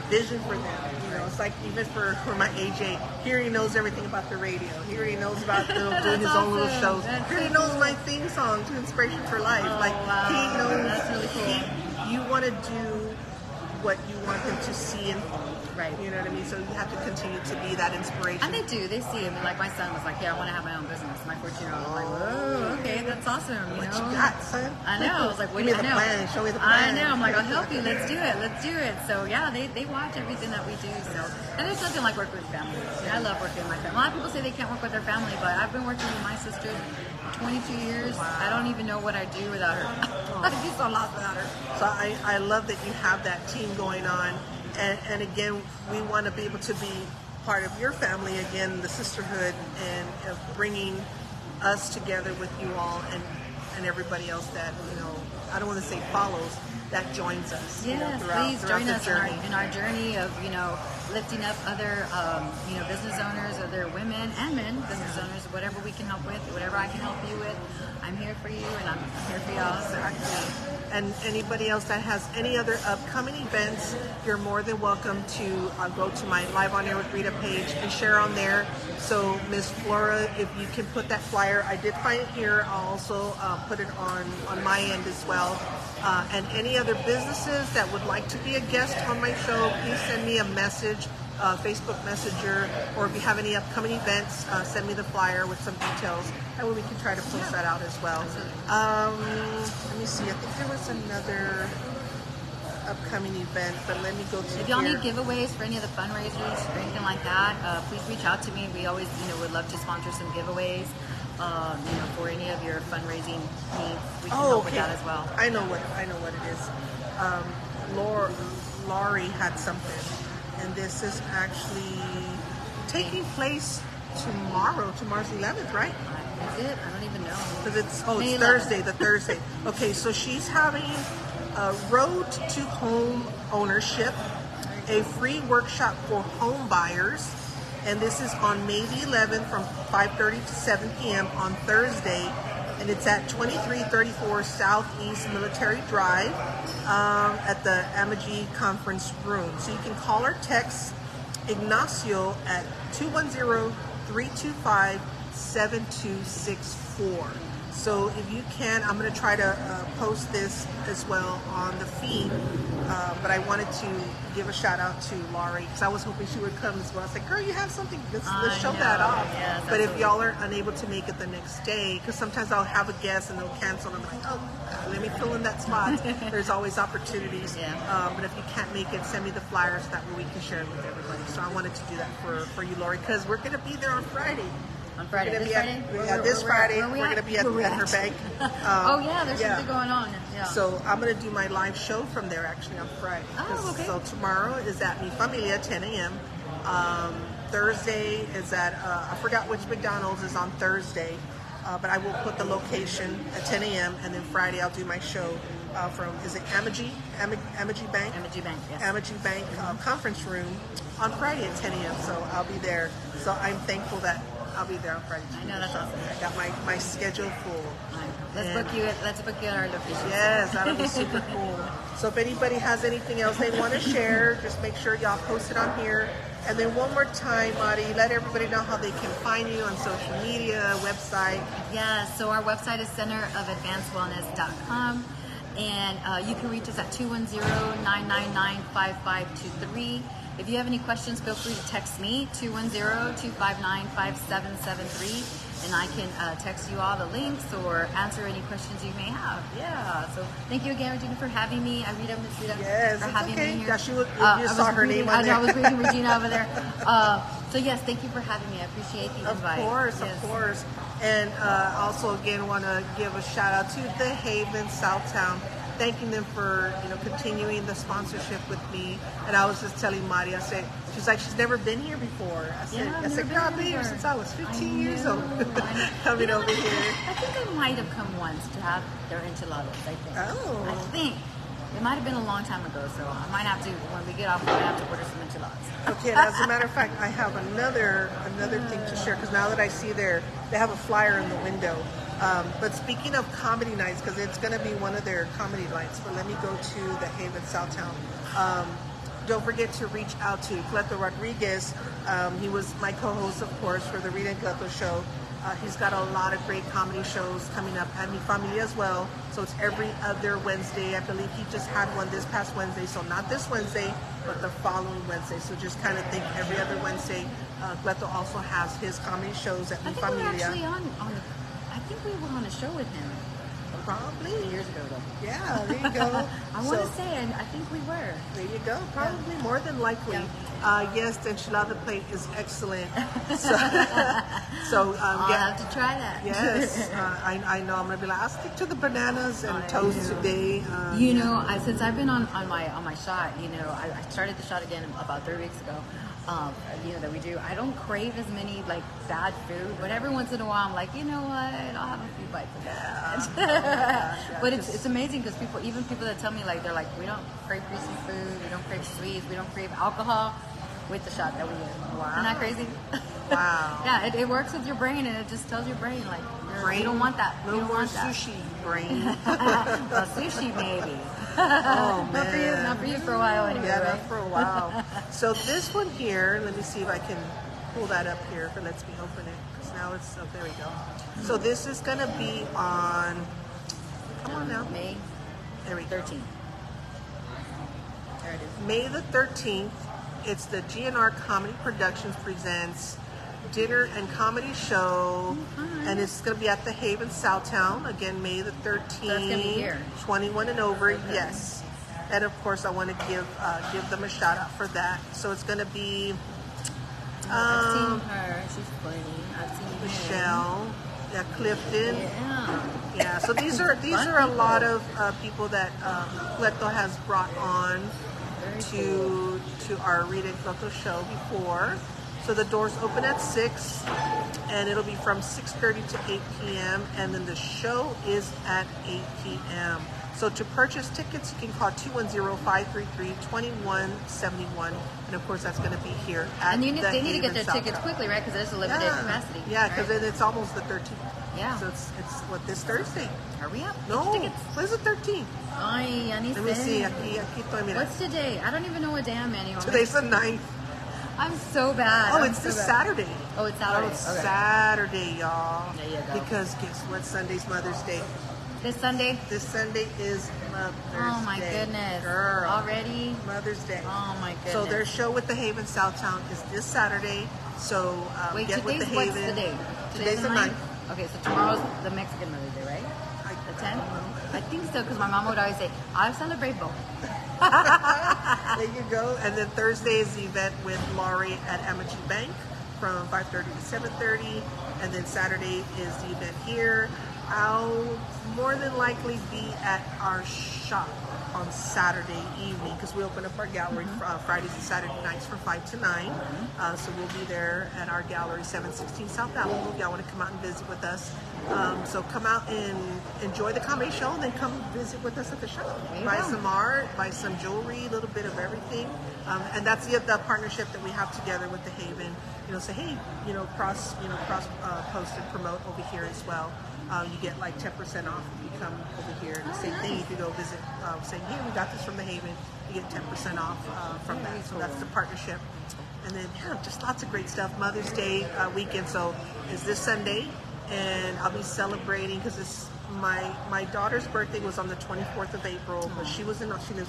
vision for them. It's like even for my AJ, he already knows everything about the radio. He already knows about doing his own little shows. He already knows my theme song to Inspiration for Life. He knows. That's really cool. You want to do what you want them to see and follow. Right. You know what I mean? So you have to continue to be that inspiration. And they do. They see it. Like my son was like, yeah, I want to have my own business. My 14-year-old was like, whoa, okay, that's awesome. What you got, son? I know. I was like, what Give do me you the plan. Show me the plan. I know. I'm like, I'll help you. Let's do it. Let's do it. So yeah, they watch everything that we do. So, and there's nothing like working with family. I love working with my family. A lot of people say they can't work with their family, but I've been working with my sister 22 years. Wow. I don't even know what I'd do without her. I'd be so lost without her. So I love that you have that team going on. And again, we want to be able to be part of your family again, the sisterhood, and bringing us together with you all and everybody else that, I don't want to say follows, that joins us. Yes, please join us in our journey of, lifting up other, business owners, other women and men, business owners, whatever we can help with, whatever I can help you with. I'm here for you, and I'm here for y'all. Exactly. And anybody else that has any other upcoming events, you're more than welcome to go to my Live on Air with Rita page and share on there. So Miss Flora, if you can put that flyer, I did find it here. I'll also put it on my end as well. And any other businesses that would like to be a guest on my show, please send me a message, Facebook Messenger, or if you have any upcoming events, send me the flyer with some details. That way we can try to post that out as well. Let me see. I think there was another upcoming event, but let me go to If y'all need giveaways for any of the fundraisers or anything like that, please reach out to me. We always, would love to sponsor some giveaways. For any of your fundraising needs, we can help with that as well. I know what it is. Laurie had something, and this is actually taking place tomorrow. Tomorrow's 11th, right? Is it? I don't even know. Because it's Thursday, the Thursday. Okay, so she's having a Road to Home Ownership, a free workshop for home buyers, And this is on May the 11th from 5:30 to 7 p.m. on Thursday. And it's at 2334 Southeast Military Drive at the Amagi Conference Room. So you can call or text Ignacio at 210-325-7264. So if you can, I'm going to try to post this as well on the feed. But I wanted to give a shout out to Laurie because I was hoping she would come as well. I was like, girl, you have something. Let's show that off. Yes, but if y'all are unable to make it the next day, because sometimes I'll have a guest and they'll cancel and I'm like, oh, let me fill in that spot. There's always opportunities. Yeah. But if you can't make it, send me the flyers. That way we can share it with everybody. So I wanted to do that for you, Laurie, because we're going to be there on Friday. On Friday, this Friday? This Friday, we're going to be at her bank. Oh, yeah, there's something going on. Yeah. So I'm going to do my live show from there actually on Friday. Oh, okay. So tomorrow is at Mi Familia, 10 a.m. Thursday is at, I forgot which McDonald's is on Thursday, but I will put the location at 10 a.m. And then Friday I'll do my show from, is it Amagi Bank? Amagi Bank, yes. Amagi Bank conference room on Friday at 10 a.m. So I'll be there. So I'm thankful that I'll be there on Friday. I know, that's awesome. I got my schedule full. Let's book you at our location. Yes, that'll be super cool. So if anybody has anything else they want to share, just make sure y'all post it on here. And then one more time, Mari, let everybody know how they can find you on social media, website. Yeah, so our website is centerofadvancedwellness.com. And you can reach us at 210-999-5523. If you have any questions, feel free to text me, 210-259-5773, and I can text you all the links or answer any questions you may have. Yeah, so thank you again, Regina, for having me. Rita, Miss Rita, yes, for having me here. Yeah, you saw her name on there. I was reading Regina over there. So yes, thank you for having me. I appreciate the invite. Of course. And also, again, want to give a shout out to the Haven, Southtown. Thanking them for continuing the sponsorship with me. And I was just telling Mari, I said, she's like, she's never been here before. I said, girl, I've been here since I was 15 years old. Coming over here. I think I might have come once to have their enchiladas. I think. Oh. I think. It might have been a long time ago, so I might have to, when we get off, we might have to order some enchiladas. Okay, and as a matter of fact, I have another thing to share, because now that I see they have a flyer in the window. But speaking of comedy nights, because it's going to be one of their comedy nights, but let me go to the Haven Southtown. Don't forget to reach out to Cleto Rodriguez. He was my co-host, of course, for the Rita and Cleto show. He's got a lot of great comedy shows coming up at Mi Familia as well. So it's every other Wednesday. I believe he just had one this past Wednesday. So not this Wednesday, but the following Wednesday. So just kind of think every other Wednesday. Cleto also has his comedy shows at Mi Familia. I think we were actually I think we were on a show with him. Probably. Years ago, though. Yeah, there you go. I want to say, and I think we were. There you go. Probably more than likely. Yeah. Yes, the enchilada plate is excellent. I'll have to try that. Yes, I know. I'm gonna be like, I'll stick to the bananas and toast today. Since I've been on my shot, I started the shot again about 3 weeks ago. That we do. I don't crave as many like bad food, but every once in a while I'm like, you know what? I'll have a few bites of that. But it's amazing because people that tell me like they're like, we don't crave greasy food, we don't crave sweets, we don't crave alcohol with the shot that we get. Wow. Isn't that crazy? Wow. Yeah, it works with your brain and it just tells your brain like you don't want that. No more sushi, brain. Well, sushi maybe. Oh man. Not for you for a while anyway. Yeah, right? not for a while. So this one here, let me see if I can pull that up here. But lets me open it because now it's there we go. So this is gonna be on. Come on now. May. There we go. 13th. There it is. May the 13th. It's the GNR Comedy Productions presents dinner and comedy show, and it's going to be at the Haven Southtown again, May the 13th. So it's gonna be here. 21 and over, yes. And of course, I want to give them a shout out for that. So it's going to be I've seen her. She's funny. I've seen Michelle, yeah, Clifton. Yeah. So these are a lot of people that Cleto has brought on to our Rita and Cleto show before. So the doors open at 6, and it'll be from 6:30 to 8 p.m. and then the show is at 8 p.m. So to purchase tickets, you can call 210-533-2171, and of course that's going to be here at And they the need to get their Southtown. tickets quickly, right? Because there's a limited capacity. Yeah, because right? then it's almost the 13th. Yeah. So it's what, this Thursday? Hurry up. No, Get your tickets. when's the 13th? Ay, Let me see. Aquí estoy, mira. What's today? I don't even know what day I'm anymore. Today's the 9th. I'm so bad. Oh, I'm it's so this bad. Saturday. Oh, it's Saturday. Oh, it's Okay. Saturday, y'all. There you go. Because guess what? Sunday's Mother's Day. This Sunday? This Sunday is Mother's Day. Oh my goodness. Girl. Already? Mother's Day. Oh my goodness. So their show with the Haven Southtown is this Saturday. So Wait, get with the today's Haven. what's the day? Today's the 9th. Okay, so tomorrow's the Mexican Mother's Day, right? The 10th? I think so, because my mom would always say, I'll celebrate both. There you go. And then Thursday is the event with Laurie at Amity Bank from 5:30 to 7:30. And then Saturday is the event here. I'll more than likely be at our shop on Saturday evening because we open up our gallery Fridays and Saturday nights from 5 to 9. So we'll be there at our gallery, 716 South Avenue. If y'all want to come out and visit with us. So come out and enjoy the comedy show and then come visit with us at the shop. Buy some art, buy some jewelry, a little bit of everything. And that's the partnership that we have together with the Haven. Say, hey, cross post and promote over here as well. You get like 10% off if you come over here. The same thing if you go visit, saying, hey, we got this from the Haven, you get 10% off from that. So that's the partnership. And then, just lots of great stuff. Mother's Day weekend, so is this Sunday, and I'll be celebrating because it's my daughter's birthday was on the 24th of April, but she lives in Austin,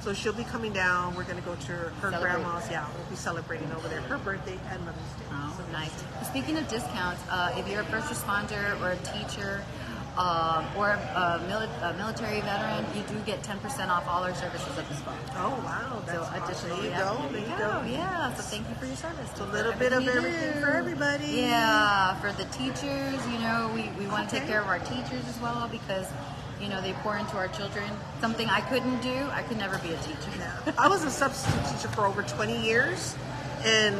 so she'll be coming down. We're going to go to her grandma's. Yeah, we'll be celebrating over there her birthday and Mother's Day. Oh, so nice. Speaking of discounts, if you're a first responder or a teacher or a military veteran, you do get 10% off all our services at the spa. Oh, wow. That's So additionally, there you go. Yeah, so thank you for your service. It's a little bit of everything for everybody. Yeah, for the teachers, we want to take care of our teachers as well because, they pour into our children. Something I couldn't do, I could never be a teacher. Yeah. I was a substitute teacher for over 20 years. And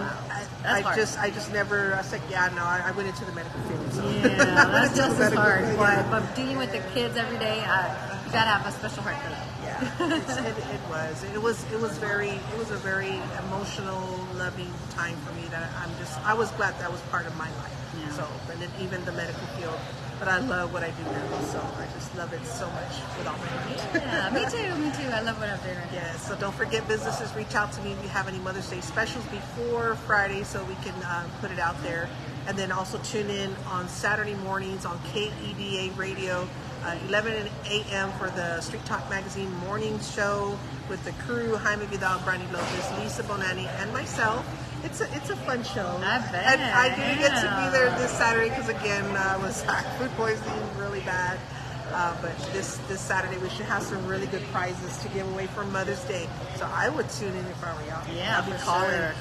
I just never, I was like, I went into the medical field. So. Yeah, that's just as hard. But dealing with the kids every day, you gotta have a special heart for that. Yeah, it was a very emotional, loving time for me that I was glad that was part of my life. Yeah. So, and then even the medical field. But I love what I do now, so I just love it so much with all my heart. Yeah, me too. I love what I'm doing right now. Yeah, so don't forget, businesses, reach out to me if you have any Mother's Day specials before Friday so we can put it out there. And then also tune in on Saturday mornings on KEDA Radio, 11 a.m. for the Street Talk Magazine morning show with the crew, Jaime Vidal, Brandy Lopez, Lisa Bonanni, and myself. It's a fun show. I bet. And I do get to be there this Saturday because, again, was food poisoning really bad. But this Saturday we should have some really good prizes to give away for Mother's Day. So I would tune in if I were y'all. Yeah, I'll be for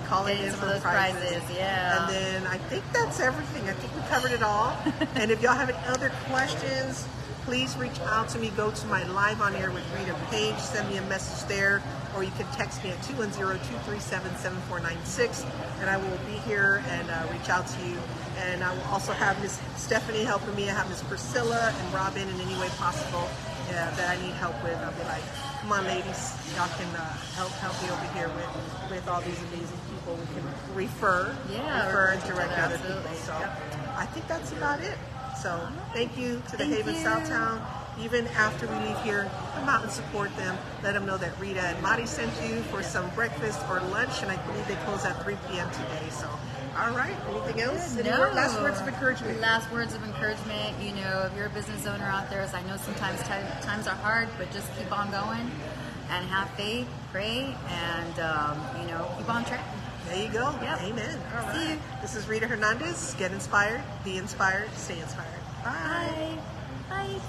calling in some for of those prizes. Yeah. And then I think that's everything. I think we covered it all. And if y'all have any other questions, please reach out to me. Go to my Live on Air with Rita page. Send me a message there. Or you can text me at 210-237-7496. And I will be here and reach out to you. And I will also have Miss Stephanie helping me. I have Miss Priscilla and Robin in any way possible that I need help with. I'll be like, come on, ladies. Y'all can help me over here with all these amazing people. We can refer and direct other people. So I think that's about it. So thank you to the Haven Southtown. Even after we leave here, come out and support them. Let them know that Rita and Mari sent you for some breakfast or lunch, and I believe they close at 3 p.m. today. So, all right. Anything else? Any last words of encouragement? Last words of encouragement. If you're a business owner out there, as I know sometimes times are hard, but just keep on going and have faith, pray, and keep on track. There you go. Yep. Amen. All right. See you. This is Rita Hernandez. Get inspired, be inspired, stay inspired. Bye. Bye. Bye.